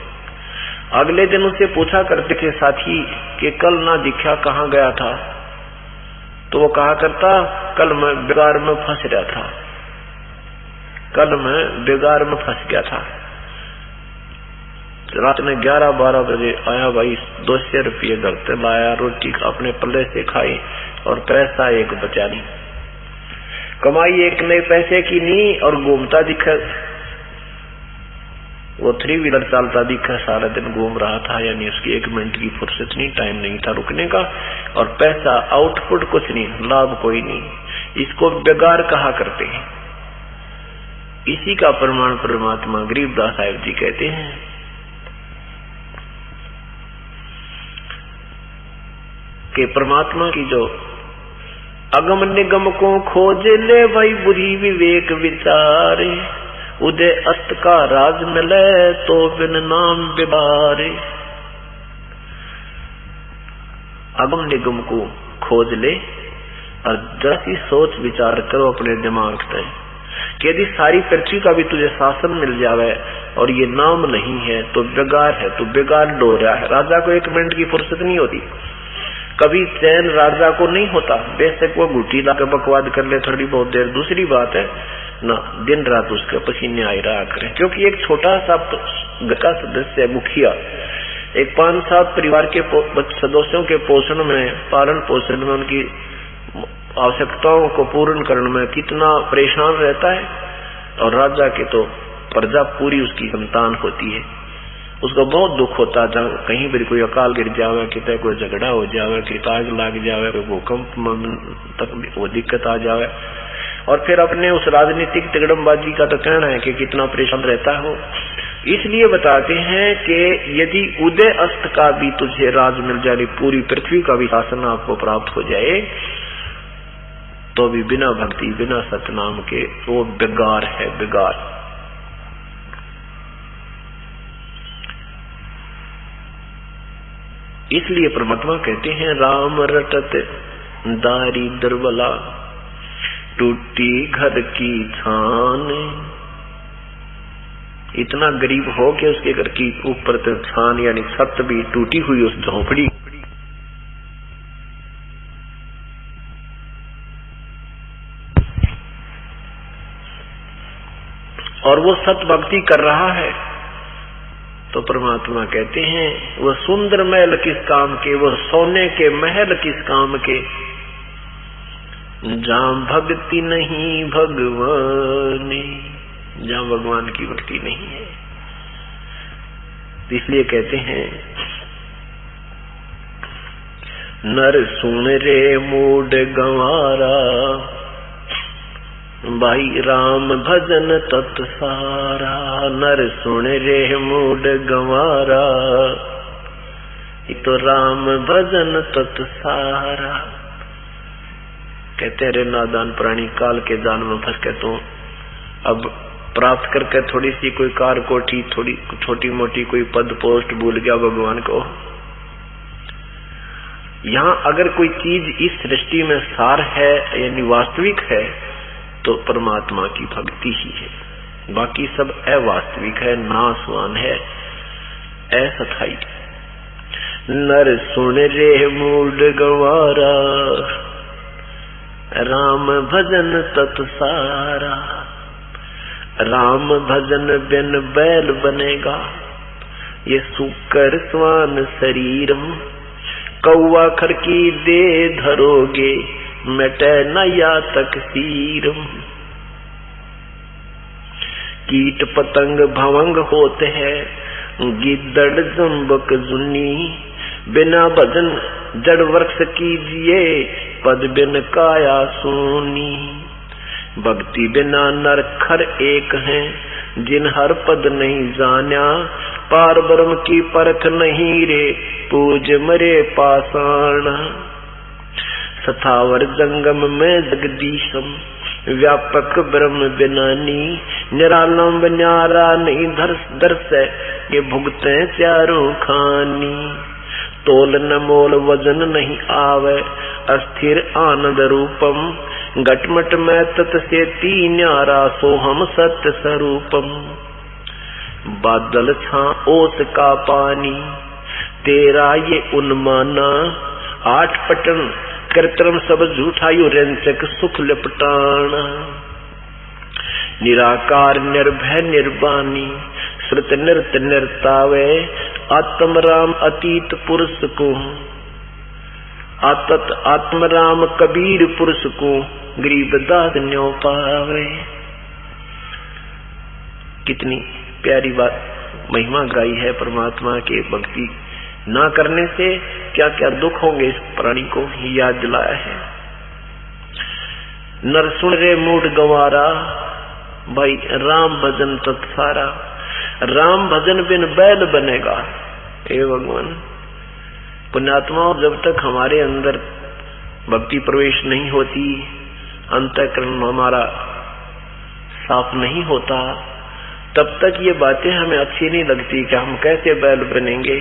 अगले दिन उससे पूछा करते थे साथी कि कल ना दिखा, कहाँ गया था? तो वो कहा करता, कल मैं बिगाड़ में फंस गया था, कल मैं बिगाड़ में फंस गया था। रात में 11-12 बजे आया भाई, 200 रुपये घर से लाया, रोटी अपने पल्ले से खाई और पैसा एक बचा नहीं। कमाई एक नए पैसे की नहीं और घूमता दिखा। वो 3 व्हीलर चालता दिखा, सारा दिन घूम रहा था, यानी उसकी 1 मिनट की फुर्सत नहीं, टाइम नहीं था रुकने का, और पैसा आउटपुट कुछ नहीं, लाभ कोई नहीं। इसको बेगार कहा करते हैं। इसी का प्रमाण परमात्मा गरीबदास साहिब जी कहते हैं कि परमात्मा की जो अगम निगम को खोज ले भाई बुद्धि विवेक विचारे, उदय अस्त का राज मिले तो बिन नाम बिबारे। अगम निगम को खोज ले और जरा सी सोच विचार करो अपने दिमाग से कि यदि सारी पृथ्वी का भी तुझे शासन मिल जावे और ये नाम नहीं है तो बेगार है, तो बेगार डो रहा है। राजा को 1 मिनट की फुर्सत नहीं होती, कभी चैन राजा को नहीं होता, बेशक वो घुटी लाकर बकवाद कर ले थोड़ी बहुत देर, दूसरी बात है ना, दिन रात उसके पसीने आई रहा करें। क्योंकि एक छोटा सा घर का सदस्य मुखिया एक 5-7 परिवार के सदस्यों के पोषण में, पालन पोषण में, उनकी आवश्यकताओं को पूर्ण करने में कितना परेशान रहता है। और राजा के तो प्रजा पूरी उसकी संतान होती है, उसको बहुत दुख होता है। जहाँ कहीं भी कोई अकाल गिर जावे, कितने कोई झगड़ा हो जावे, कि आग लग जावे, कोई भूकंप तक वो दिक्कत आ जावे, और फिर अपने उस राजनीतिक तिगड़मबाजी का तो कहना है कि कितना परेशान रहता हो। इसलिए बताते हैं कि यदि उदय अस्त का भी तुझे राज मिल जाए, पूरी पृथ्वी का भी शासन आपको प्राप्त हो जाए, तो भी बिना भक्ति बिना सतनाम के वो बेगार है, बेगार। इसलिए परमात्मा कहते हैं राम रटत दारी दरबला, टूटी घर की छान। इतना गरीब हो कि उसके घर की ऊपर तो छान यानी छत भी टूटी हुई, उस झोपड़ी। और वो सत भक्ति कर रहा है, तो परमात्मा कहते हैं वो सुंदर महल किस काम के, वो सोने के महल किस काम के, जहाँ भक्ति नहीं भगवान, जहाँ भगवान की भक्ति नहीं है। इसलिए कहते हैं नर सुन रे मूड गंवारा, भाई राम भजन तत्सारा। नर सुन रे मूड गंवारा, तो राम भजन तत् सारा। कहते रे नादान प्राणी, काल के जाल में फंस के तो अब प्राप्त करके थोड़ी सी कोई कार कोठी, थोड़ी छोटी मोटी कोई पद पोस्ट भूल गया भगवान को। यहाँ अगर कोई चीज इस सृष्टि में सार है यानी वास्तविक है तो परमात्मा की भक्ति ही है, बाकी सब अवास्तविक है, नाशवान है, असथाई। नर सुन रे मूड गवारा, राम भजन तत् सारा। राम भजन बिन बैल बनेगा, ये सुकर स्वान शरीरम। कौआ खरकी दे धरोगे, मिटे न या तक सीरम। कीट पतंग भवंग होते हैं, गिद्दड़ जम्बक जुन्नी। बिना भजन जड़ वृक्ष कीजिए, पद बिन काया सूनी। भक्ति बिना नर खर एक हैं, जिन हर पद नहीं जान्या। पार ब्रह्म की परख नहीं रे, पूज मरे पाषाण। सथावर जंगम में जगदीशम, व्यापक ब्रह्म बिनानी। निरालंब न्यारा नहीं दर्श, ये भुगते चारों खानी। तोल न मोल वजन नहीं आवे, अस्थिर आनंद रूपम। घटमट में तत से तीन न्यारा, सोहम सत्य स्वरूपम। बादल छा ओस का पानी, तेरा ये उन्माना। आठ पटन कृत्रिम सब झूठायु, रंचक सुख लिपटाना। निराकार निर्भय निर्वाणी, श्रुत नृत निर्तावे। आत्म राम अतीत पुरुष को, आत्म राम कबीर पुरुष को। गरीबदास न्यो पावे। कितनी प्यारी बात, महिमा गाई है परमात्मा के। भक्ति ना करने से क्या क्या दुख होंगे इस प्राणी को याद दिलाया है। नर सुन रे मूड गवारा, भाई राम भजन तत्सारा। राम भजन बिन बैल बनेगा। हे भगवान, पुण्यात्मा, जब तक हमारे अंदर भक्ति प्रवेश नहीं होती, अंतःकरण हमारा साफ नहीं होता, तब तक ये बातें हमें अच्छी नहीं लगती कि हम कैसे बैल बनेंगे,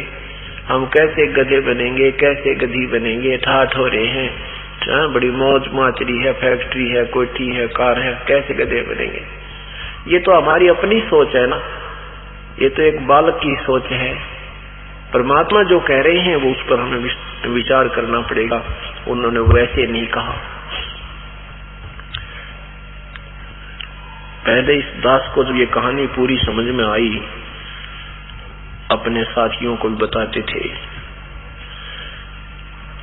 हम कैसे गधे बनेंगे, कैसे गधी बनेंगे। ठाठ हो रहे हैं, बड़ी मौज माचरी है, फैक्ट्री है, कोठी है, कार है, कैसे गधे बनेंगे। ये तो हमारी अपनी सोच है ना, ये तो एक बालक की सोच है। परमात्मा जो कह रहे हैं वो उस पर हमें विचार करना पड़ेगा। उन्होंने वैसे नहीं कहा। पहले इस दास को जब ये कहानी पूरी समझ में आई, अपने साथियों को भी बताते थे,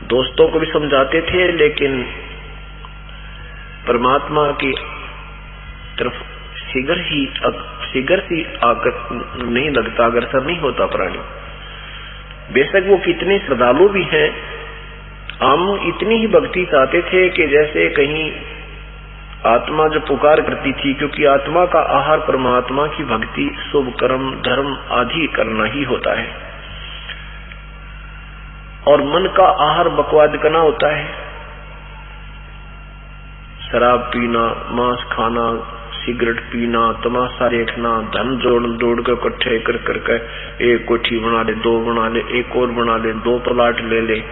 दोस्तों को भी समझाते थे, लेकिन परमात्मा की तरफ शीघ्र ही आकर नहीं लगता, अग्रसर नहीं होता प्राणी। बेशक वो कितने श्रद्धालु भी हैं, हम इतनी ही भक्ति चाहते थे कि जैसे कहीं आत्मा जो पुकार करती थी, क्योंकि आत्मा का आहार परमात्मा की भक्ति, शुभ कर्म, धर्म आदि करना ही होता है, और मन का आहार बकवाद करना होता है। शराब पीना, मांस खाना, सिगरेट पीना, तमाशा देखना, धन जोड़ कर इकट्ठे कर करके एक कोठी बना ले, दो बना ले, एक और बना ले, दो प्लाट ले ले,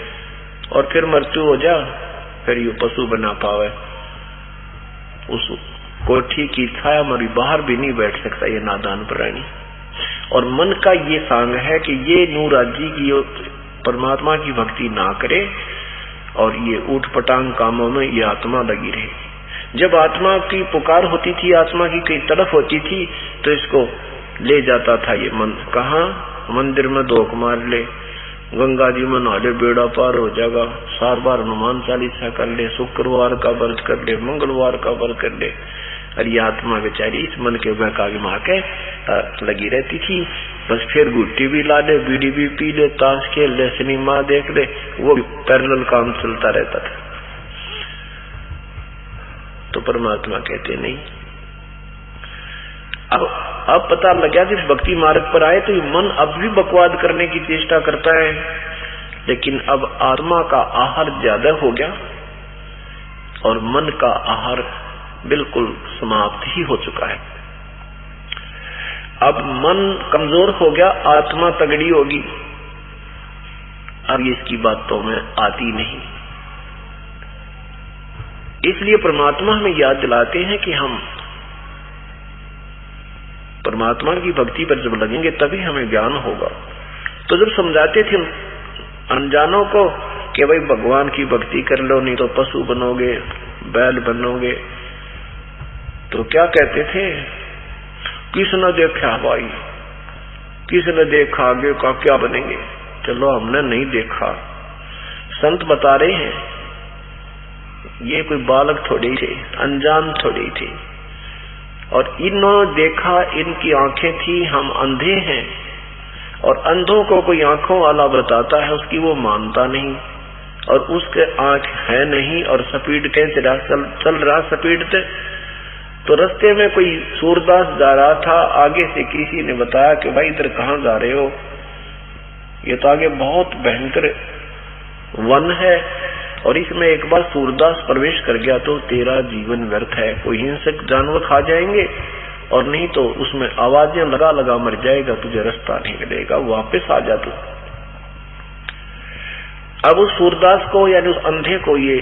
और फिर मृत्यु हो जा, फिर ये पशु बना पावे। उस कोठी की छाया में बाहर भी नहीं बैठ सकता ये नादान प्राणी। और मन का ये सांग है कि ये नूराजी की परमात्मा की भक्ति ना करे और ये ऊट पटांग कामों में ये आत्मा लगी रहे। जब आत्मा की पुकार होती थी, आत्मा की कई तड़फ होती थी, तो इसको ले जाता था ये मन। कहाँ? मंदिर में धोख मार ले, गंगा जी में नहा ले, बेड़ा पार हो जाएगा, 4 बार हनुमान चालीसा कर ले, शुक्रवार का व्रत कर ले, मंगलवार का व्रत कर ले। और ये आत्मा बेचारी इस मन के बहकावे में आके लगी रहती थी। बस फिर गुट्टी भी ला ले, बीड़ी भी पी ले, ताश खेल ले, सिनेमा देख ले, वो पैरेलल काम चलता रहता था। तो परमात्मा कहते नहीं। अब पता लग गया कि भक्ति मार्ग पर आए तो ये मन अब भी बकवाद करने की चेष्टा करता है। लेकिन अब आत्मा का आहार ज्यादा हो गया और मन का आहार बिल्कुल समाप्त ही हो चुका है। अब मन कमजोर हो गया, आत्मा तगड़ी होगी। अब इसकी बातों में आती नहीं। इसलिए परमात्मा हमें याद दिलाते हैं कि हम परमात्मा की भक्ति पर जब लगेंगे तभी हमें ज्ञान होगा। तो जब समझाते थे अनजानों को कि भाई भगवान की भक्ति कर लो, नहीं तो पशु बनोगे, बैल बनोगे, तो क्या कहते थे? किसने देखा भाई, किसने देखा, आगे का क्या बनेंगे? चलो हमने नहीं देखा, संत बता रहे हैं। ये कोई बालक थोड़े थे, अनजान थोड़े थे, और इन्होंने देखा, इनकी आंखें थी, हम अंधे हैं। और अंधों को कोई आंखों वाला बताता है, उसकी वो मानता नहीं, और उसके आंख है नहीं, और स्पीड कैसे चल रहा स्पीड से। तो रास्ते में कोई सूरदास जा रहा था, आगे से किसी ने बताया कि भाई इधर कहाँ जा रहे हो, ये तो आगे बहुत भयंकर वन है, और इसमें एक बार सूरदास प्रवेश कर गया तो तेरा जीवन व्यर्थ है, कोई हिंसक जानवर खा जाएंगे, और नहीं तो उसमें आवाजें लगा लगा मर जाएगा, तुझे रास्ता नहीं मिलेगा, वापस आ जा तू। अब उस सूरदास को यानी उस अंधे को ये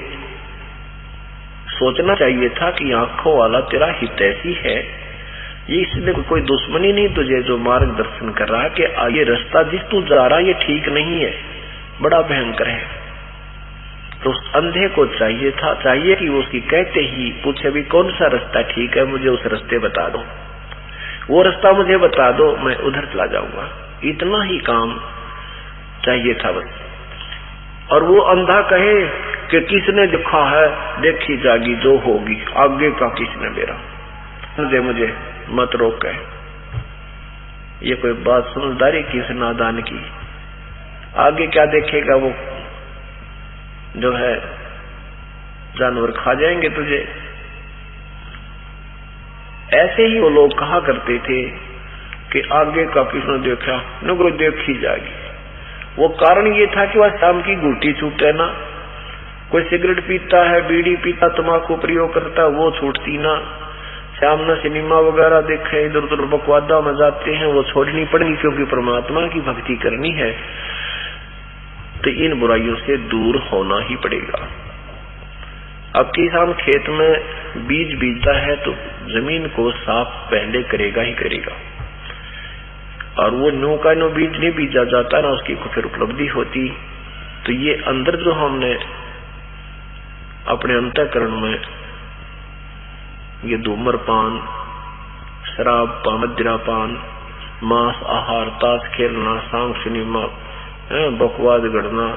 सोचना चाहिए था कि आंखों वाला तेरा हितैषी है, ये इसमें कोई दुश्मनी नहीं तुझे, जो मार्गदर्शन कर रहा है कि ये रास्ता जिस तू जा रहा ये ठीक नहीं है, बड़ा भयंकर है। तो उस अंधे को चाहिए कि वो उसकी कहते ही पूछे भी कौन सा रास्ता ठीक है, मुझे उस रास्ते बता दो, वो रास्ता मुझे बता दो, मैं उधर चला जाऊंगा। इतना ही काम चाहिए था बस। और वो अंधा कहे कि किसने देखा है, देखी जागी जो होगी, आगे का किसने मेरा, मुझे मत रोक कहे। ये कोई बात समझदारी की, इस नादान की? आगे क्या देखेगा वो, जो है जानवर खा जाएंगे तुझे। ऐसे ही वो लोग कहा करते थे कि आगे का किसने देखा, न देखी जाएगी। वो कारण ये था कि वह शाम की गुटी छूटे ना, कोई सिगरेट पीता है, बीड़ी पीता, तम्बाकू प्रयोग करता है, वो छूटती ना। शाम न सिनेमा वगैरह देखे, इधर उधर बकवादा में जाते हैं, वो छोड़नी पड़ेगी, क्योंकि परमात्मा की भक्ति करनी है तो इन बुराइयों से दूर होना ही पड़ेगा। अब किसान खेत में बीज बीजता है तो जमीन को साफ पहले करेगा ही करेगा, और वो नो का नो बीज नहीं बीजा जाता ना, उसकी फिर उपलब्धि होती। तो ये अंदर जो हमने अपने अंतःकरण में ये धूम्रपान, शराब, मदिरापान, मांस आहार, ताश खेलना, सांग सिनेमा, बकवाद गढ़ना,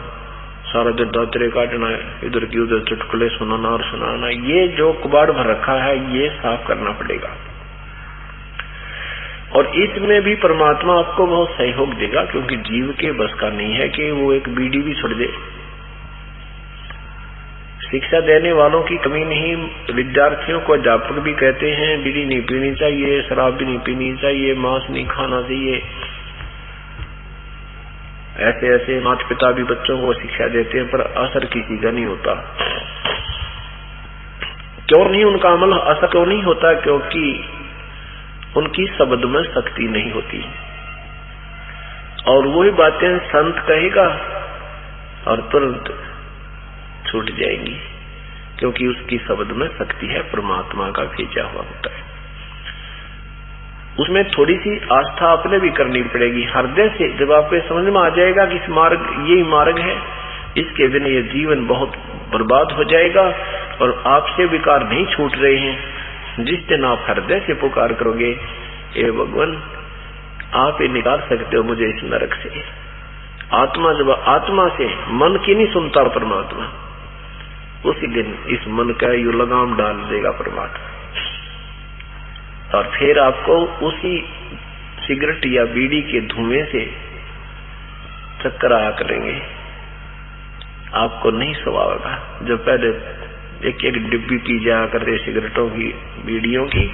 सारा दिन दातरे काटना, इधर की उधर चुटकुले सुनाना और सुनाना, ये जो कबाड़ भर रखा है ये साफ करना पड़ेगा। और इसमें भी परमात्मा आपको बहुत सहयोग देगा, क्योंकि जीव के बस का नहीं है कि वो एक बीड़ी भी छोड़ दे। शिक्षा देने वालों की कमी नहीं, विद्यार्थियों को अध्यापक भी कहते हैं बीड़ी नहीं पीनी चाहिए, शराब भी नहीं पीनी चाहिए, मांस नहीं खाना चाहिए। ऐसे ऐसे माता पिता भी बच्चों को शिक्षा देते हैं, पर असर किसी का नहीं होता। क्यों नहीं उनका अमल असर क्यों नहीं होता? क्योंकि उनकी शब्द में शक्ति नहीं होती, और वही बातें संत कहेगा और तुरंत छूट जाएंगी, क्योंकि उसकी शब्द में शक्ति है, परमात्मा का भेजा हुआ होता है। उसमें थोड़ी सी आस्था अपने भी करनी पड़ेगी हृदय से। जब आपको समझ में आ जाएगा कि इस मार्ग यही मार्ग है, इसके बिना ये जीवन बहुत बर्बाद हो जाएगा, और आपसे विकार नहीं छूट रहे हैं, जिस दिन आप हृदय से पुकार करोगे, हे भगवान आप ही निकाल सकते हो मुझे इस नरक से। आत्मा जब आत्मा से मन की नहीं सुनता परमात्मा, उसी दिन इस मन का यू लगाम डाल देगा परमात्मा, और फिर आपको उसी सिगरेट या बीड़ी के धुएं से चक्कर आया करेंगे, आपको नहीं सुहाएगा। जब पहले एक एक डिब्बी पी जाया करते सिगरेटों की, बीड़ियों की,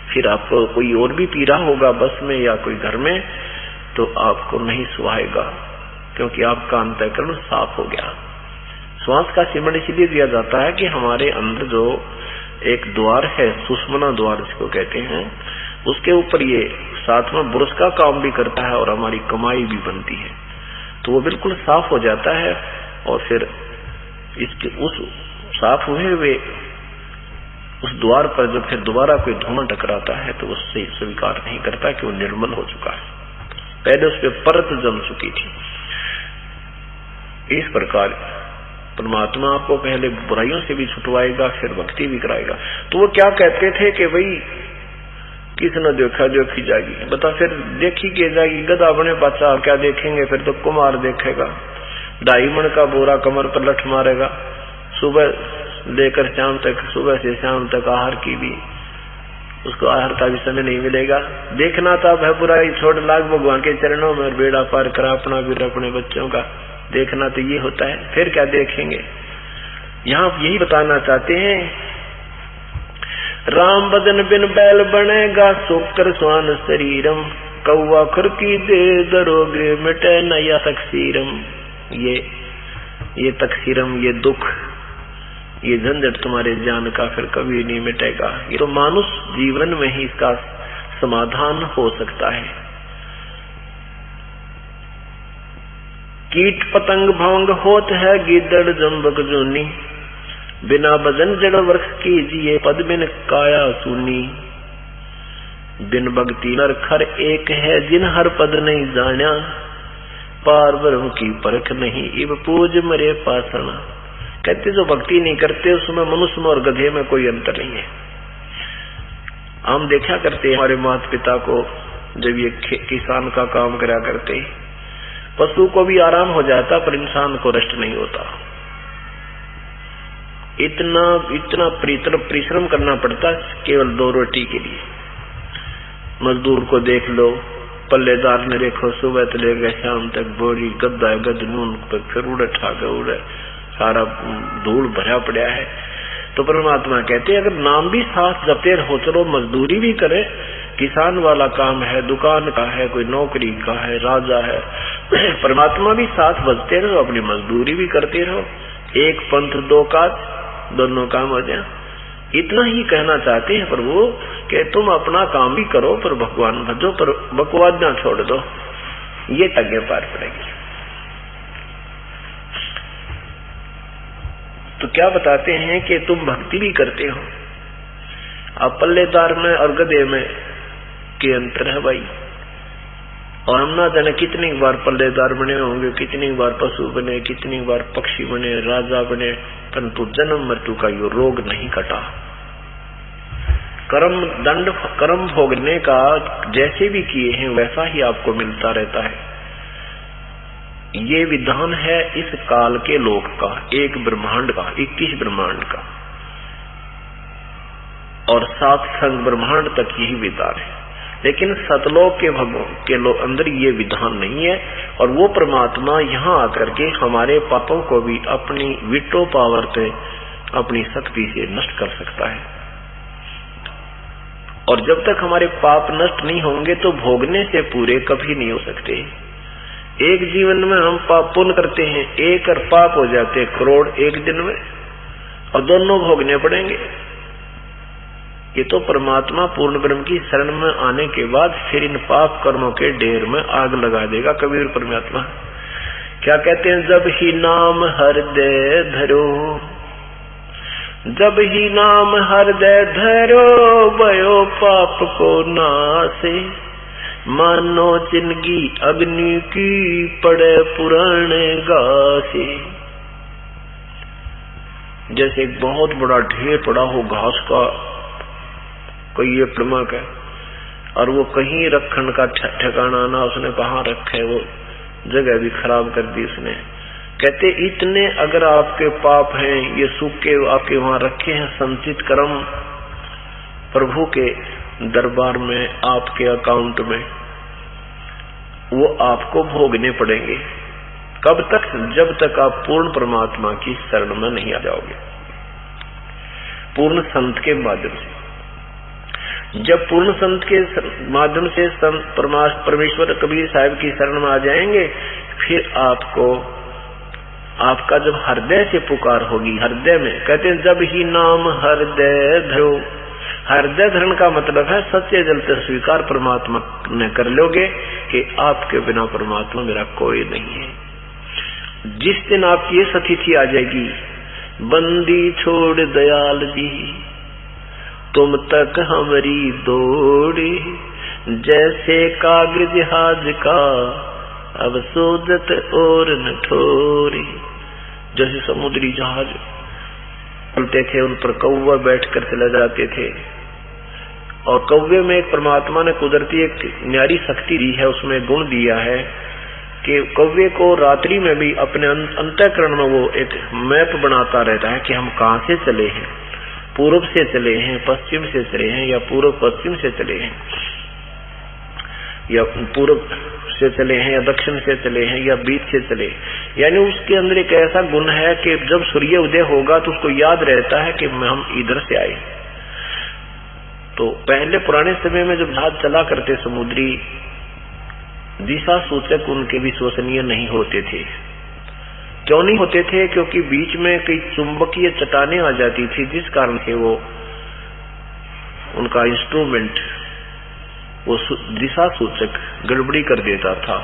फिर आपको कोई और भी पी रहा होगा बस में या कोई घर में, तो आपको नहीं सुहाएगा। क्योंकि आपका अंतःकरण साफ हो गया। श्वास का सिमरण इसलिए दिया जाता है कि हमारे अंदर जो एक द्वार है, सुषुम्ना द्वार जिसको कहते हैं, उसके ऊपर ये साथ में ब्रश का काम भी करता है और हमारी कमाई भी बनती है। तो वो बिल्कुल साफ हो जाता है और फिर इसके उस साफ हुए उस द्वार पर जब फिर दोबारा कोई धुआं टकराता है तो उससे स्वीकार नहीं करता कि वो निर्मल हो चुका है, पहले उस पर परत जम चुकी थी। इस प्रकार परमात्मा आपको पहले बुराइयों से भी छुटवाएगा, फिर भक्ति भी कराएगा। तो वो क्या कहते थे कि भाई किसने देखा देखी जाएगी, बता फिर देखी के जाएगी, गधा बने पाचा क्या देखेंगे, फिर तो कुमार देखेगा, 2.5 मन का बोरा कमर पर लठ मारेगा, सुबह लेकर शाम तक, सुबह से शाम तक आहार की भी, उसको आहार का भी समय नहीं मिलेगा। देखना था वह बुराई छोड़ लाग भगवान के चरणों में और बेड़ा पार करा अपना भी अपने बच्चों का, देखना तो ये होता है, फिर क्या देखेंगे। यहाँ यही बताना चाहते हैं, राम बदन बिन बैल बनेगा, सोकर स्वान शरीरम, कौवा खुरकी दे दरोगे मिटे नया तकसीरम। ये तकसीरम, ये दुख, ये झंझट तुम्हारे जान का फिर कभी नहीं मिटेगा। ये तो मानुष जीवन में ही इसका समाधान हो सकता है। कीट पतंग भंग होत है, गिदड़ जम्बक जोनी, बिना बदन जड़ वृक्ष कीजिए, पद बिन काया सुनी। बिन भक्ति नर खर एक है, जिन हर पद नहीं जाना, पार ब्रह्म की परख नहीं, इब पूज मरे पासना। कहते जो भक्ति नहीं करते उसमें मनुष्य में और गधे में कोई अंतर नहीं है। हम देखा करते हमारे माता पिता को, जब ये किसान का काम करा करते, पशु को भी आराम हो जाता पर इंसान को रेस्ट नहीं होता। इतना परिश्रम करना पड़ता केवल 2 रोटी के लिए। मजदूर को देख लो, पल्लेदार ने देखो, सुबह से लेकर शाम तक बोरी गद्दा गद नून पर फिर उड़े ठाके उड़े, सारा धूल भरा पड़ा है। तो परमात्मा कहते अगर नाम भी साथ जपते रहो, चलो मजदूरी भी करे, किसान वाला काम है, दुकान का है, कोई नौकरी का है, राजा है, परमात्मा भी साथ बजते रहो, अपनी मजदूरी भी करते रहो, एक पंथ 2 काज, दोनों काम हो जाए। इतना ही कहना चाहते हैं प्रभु कि तुम अपना काम भी करो पर भगवान भजो, पर बकवाद ना छोड़ दो, ये आज्ञा पार पड़ेगी। तो क्या बताते हैं कि तुम भक्ति भी करते हो। अब पल्लेदार में और गधे में के अंतर है भाई, और हम ना जाने कितनी बार पल्लेदार बने होंगे, कितनी बार पशु बने, कितनी बार पक्षी बने, राजा बने, परंतु जन्म मृत्यु का ये रोग नहीं कटा। कर्म भोगने का जैसे भी किए हैं वैसा ही आपको मिलता रहता है। ये विधान है इस काल के लोक का, एक ब्रह्मांड का, 21 ब्रह्मांड का, और 7 संग ब्रह्मांड तक यही विधान है। लेकिन सतलोक के अंदर ये विधान नहीं है, और वो परमात्मा यहाँ आकर के हमारे पापों को भी अपनी विटो पावर पे, अपनी शक्ति से नष्ट कर सकता है। और जब तक हमारे पाप नष्ट नहीं होंगे तो भोगने से पूरे कभी नहीं हो सकते। एक जीवन में हम पाप पुण्य करते हैं, 1 और पाप हो जाते करोड़ एक दिन में, और दोनों भोगने पड़ेंगे। ये तो परमात्मा पूर्ण ब्रह्म की शरण में आने के बाद फिर इन पाप कर्मों के ढेर में आग लगा देगा। कबीर परमात्मा क्या कहते हैं, जब ही नाम हृदय धरो, जब ही नाम हृदय धरो, भयो पाप को नासे, मानो जिंदगी अग्नि की पड़े पुराने गासे। जैसे एक बहुत बड़ा ढेर पड़ा हो घास का, कोई ये प्रमक है, और वो कहीं रखने का ठिकाना ना, उसने कहाँ रखे, वो जगह भी खराब कर दी उसने। कहते इतने अगर आपके पाप हैं, ये सूखे आपके वहां रखे हैं संचित कर्म, प्रभु के दरबार में, आपके अकाउंट में, वो आपको भोगने पड़ेंगे। कब तक? जब तक आप पूर्ण परमात्मा की शरण में नहीं आ जाओगे, पूर्ण संत के माध्यम से। जब पूर्ण संत के माध्यम से संत परमेश्वर कबीर साहब की शरण में आ जाएंगे, फिर आपका जब हृदय से पुकार होगी, हृदय में कहते हैं जब ही नाम हृदय धरो। हृदय धरण का मतलब है सच्चे दिल से स्वीकार परमात्मा ने कर लोगे कि आपके बिना परमात्मा मेरा कोई नहीं है। जिस दिन आपकी ये स्थिति आ जाएगी, बंदी छोड़ दयाल जी तुम तक हमारी दौड़ी, जैसे कागज जहाज का अब सोजत और न ठोरी। जैसे समुद्री जहाज चलते थे, उन पर कौवा बैठकर चले जाते थे, और कौवे में एक परमात्मा ने कुदरती एक न्यारी शक्ति दी है, उसमें गुण दिया है कि कौवे को रात्रि में भी अपने अंतःकरण में वो एक मैप बनाता रहता है कि हम कहाँ से चले हैं, पूर्व से चले हैं, पश्चिम से चले हैं, या पूर्व पश्चिम से चले हैं, या पूर्व से चले हैं, या दक्षिण से चले हैं, या बीच से चले। यानी उसके अंदर एक ऐसा गुण है कि जब सूर्य उदय होगा तो उसको याद रहता है कि हम इधर से आए। तो पहले पुराने समय में जब जहाज चला करते समुद्री, दिशा सूचक उनके विश्वसनीय नहीं होते थे। क्यों नहीं होते थे? क्योंकि बीच में कई चुंबकीय चट्टानें आ जाती थी, जिस कारण से वो उनका इंस्ट्रूमेंट वो दिशा सूचक गड़बड़ी कर देता था।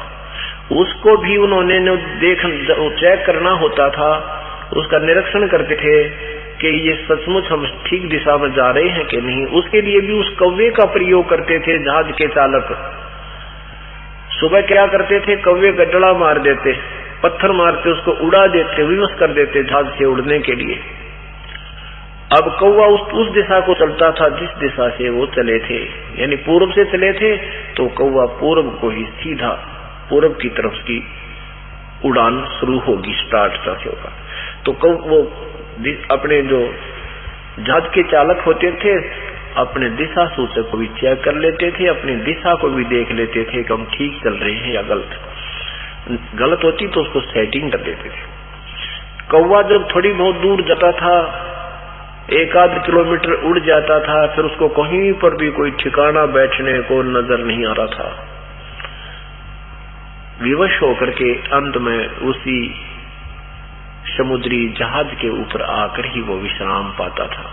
उसको भी उन्होंने चेक करना होता था, उसका निरीक्षण करते थे कि ये सचमुच हम ठीक दिशा में जा रहे हैं कि नहीं। उसके लिए भी उस कौवे का प्रयोग करते थे जहाज के चालक। सुबह क्या करते थे, कौवे गड्ढा मार देते, पत्थर मारते, उसको उड़ा देते, विवश कर देते जहाज से उड़ने के लिए। अब कौवा उस दिशा को चलता था जिस दिशा से वो चले थे, यानी पूर्व से चले थे तो कौवा पूर्व को ही सीधा पूर्व की तरफ की उड़ान शुरू होगी, स्टार्ट से होगा। तो वो अपने जो जहाज के चालक होते थे अपने दिशा सूचक को भी चेक कर लेते थे, अपनी दिशा को भी देख लेते थे कि हम ठीक चल रहे हैं या गलत होती तो उसको सेटिंग कर देते थे। कौवा जब थोड़ी बहुत दूर जाता था, 1-8 किलोमीटर उड़ जाता था, फिर उसको कहीं पर भी कोई ठिकाना बैठने को नजर नहीं आ रहा था। विवश होकर के अंत में उसी समुद्री जहाज के ऊपर आकर ही वो विश्राम पाता था।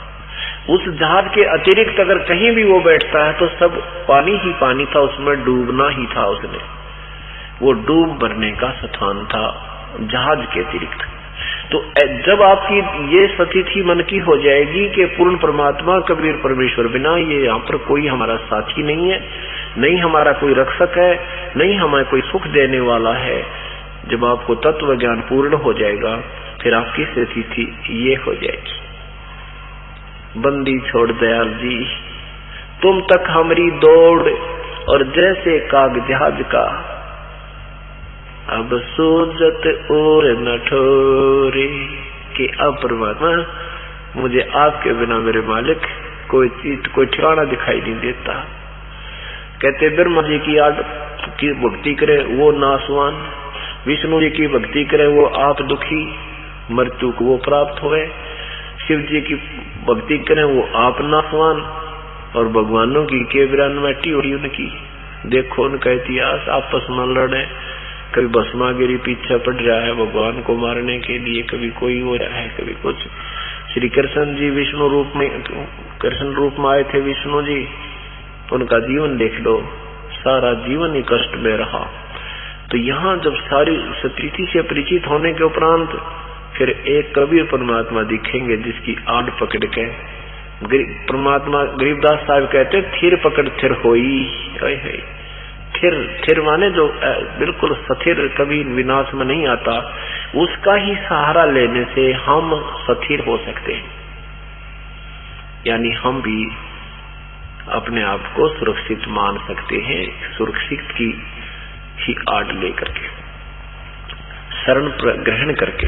उस जहाज के अतिरिक्त अगर कहीं भी वो बैठता है तो सब पानी ही पानी था, उसमें डूबना ही था उसने। वो डूब मरने का स्थान था जहाज के अतिरिक्त। तो जब आपकी ये स्थिति मन की हो जाएगी कि पूर्ण परमात्मा कबीर परमेश्वर बिना ये यहाँ पर कोई हमारा साथी नहीं है, नहीं हमारा कोई रक्षक है, नहीं हमें कोई सुख देने वाला है, जब आपको तत्व ज्ञान पूर्ण हो जाएगा फिर आपकी स्थिति ये हो जाएगी, बंदी छोड़ दयाल जी तुम तक हमारी दौड़, और जैसे कागज जहाज का अब सोजत और न ठोरे। कि अब परमात्मा मुझे आपके बिना मेरे मालिक कोई चीज कोई ठिकाना दिखाई नहीं देता। कहते ब्रह्मा जी की भक्ति करें वो नासवान, विष्णु जी की भक्ति करें वो आप दुखी, मृत्यु को वो प्राप्त हुए, शिव जी की भक्ति करें वो आप नासवान, और भगवानों की के विरानवटी हो रही उनकी। देखो उनका इतिहास, आपस में लड़े, कभी भस्मागिरी पीछे पड़ रहा है भगवान को मारने के लिए, कभी कोई हो रहा है, कभी कुछ। श्री कृष्ण जी विष्णु रूप में, कृष्ण रूप में आए थे विष्णु जी, उनका जीवन देख लो, सारा जीवन ही कष्ट में रहा। तो यहाँ जब सारी स्थिति से परिचित होने के उपरांत फिर एक कबीर परमात्मा दिखेंगे जिसकी आड़ पकड़ के परमात्मा गरीबदास साहब कहते थिर पकड़ थिर होई। थिर माने जो बिल्कुल स्थिर, कभी विनाश में नहीं आता, उसका ही सहारा लेने से हम स्थिर हो सकते हैं। यानी हम भी अपने आप को सुरक्षित मान सकते हैं, सुरक्षित की ही आड़ लेकर के, शरण ग्रहण करके।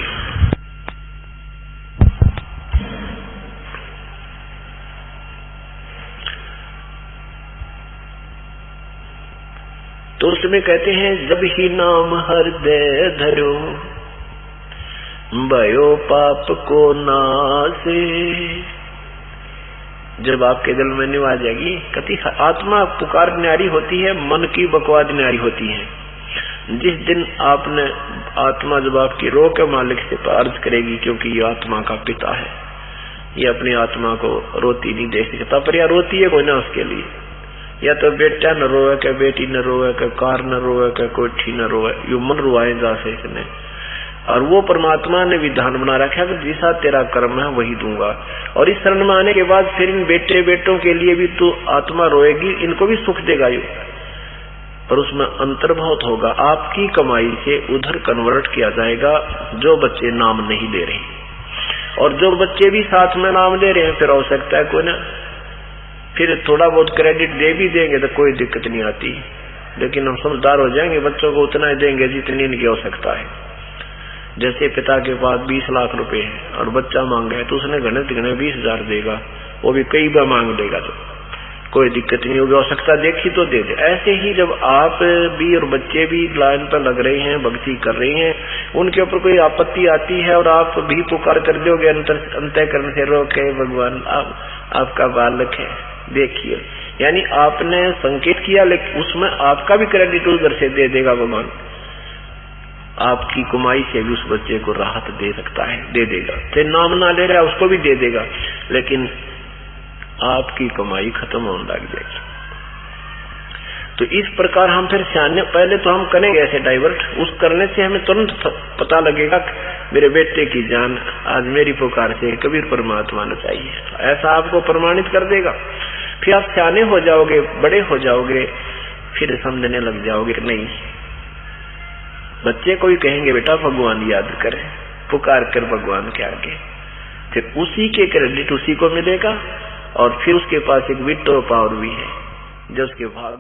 तो उसमें कहते हैं जब ही नाम हृदय धरो, भयो पाप को नासे। जब आपके दिल में निभा जाएगी, कति आत्मा पुकार न्यारी होती है, मन की बकवाद न्यारी होती है। जिस दिन आपने आत्मा जब आपकी रो के मालिक से अर्ज करेगी, क्योंकि ये आत्मा का पिता है, ये अपनी आत्मा को रोती नहीं देख सकता, पर यह रोती है कोई ना उसके लिए। या तो बेटा न रोए, क्या बेटी न रोए, क्या कार न रोए, क्या कोठी न रोए, यू मन रुआए जा से इसने। और वो परमात्मा ने विधान बना रखा है कि जैसा तेरा कर्म है वही दूंगा। और इस शरण में आने के बाद फिर इन बेटे बेटों के लिए भी तू आत्मा रोएगी, इनको भी सुख देगा यू, पर उसमें अंतर्भाव होगा। आपकी कमाई से उधर कन्वर्ट किया जाएगा जो बच्चे नाम नहीं दे रहे, और जो बच्चे भी साथ में नाम दे रहे हैं फिर हो सकता है कोई ना, फिर थोड़ा बहुत क्रेडिट दे भी देंगे तो कोई दिक्कत नहीं आती, लेकिन हम समझदार हो जाएंगे, बच्चों को उतना ही देंगे जितनी इनकी आवश्यकता है। जैसे पिता के पास 20 लाख रुपए है और बच्चा मांग है तो उसने घने 20,000 देगा, वो भी कई बार मांग देगा तो कोई दिक्कत नहीं होगी, आवश्यकता देखी तो दे दे। ऐसे ही जब आप भी और बच्चे भी लाइन पर लग रहे हैं, भक्ति कर रहे हैं, उनके ऊपर कोई आपत्ति आती है और आप भी पुकार कर दोगे अंतःकरण से, रोके भगवान आपका बालक है देखिए, यानी आपने संकेत किया, लेकिन उसमें आपका भी क्रेडिट उधर से दे देगा भगवान। आपकी कमाई से भी उस बच्चे को राहत दे सकता है, दे देगा। चाहे नाम ना ले रहा उसको भी दे देगा, लेकिन आपकी कमाई खत्म होने लग जाएगी। तो इस प्रकार हम फिर सियाने, पहले तो हम करेंगे ऐसे डाइवर्ट, उस करने से हमें तुरंत पता लगेगा मेरे बेटे की जान आज मेरी पुकार से कबीर परमात्मा ने चाहिए, ऐसा आपको प्रमाणित कर देगा। फिर आप सियाने हो जाओगे, बड़े हो जाओगे, फिर समझने लग जाओगे कि नहीं, बच्चे को ही कहेंगे बेटा भगवान याद करे, पुकार कर भगवान के आगे, फिर उसी के क्रेडिट उसी को मिलेगा। और फिर उसके पास एक विटो पावर भी है जो उसके भाग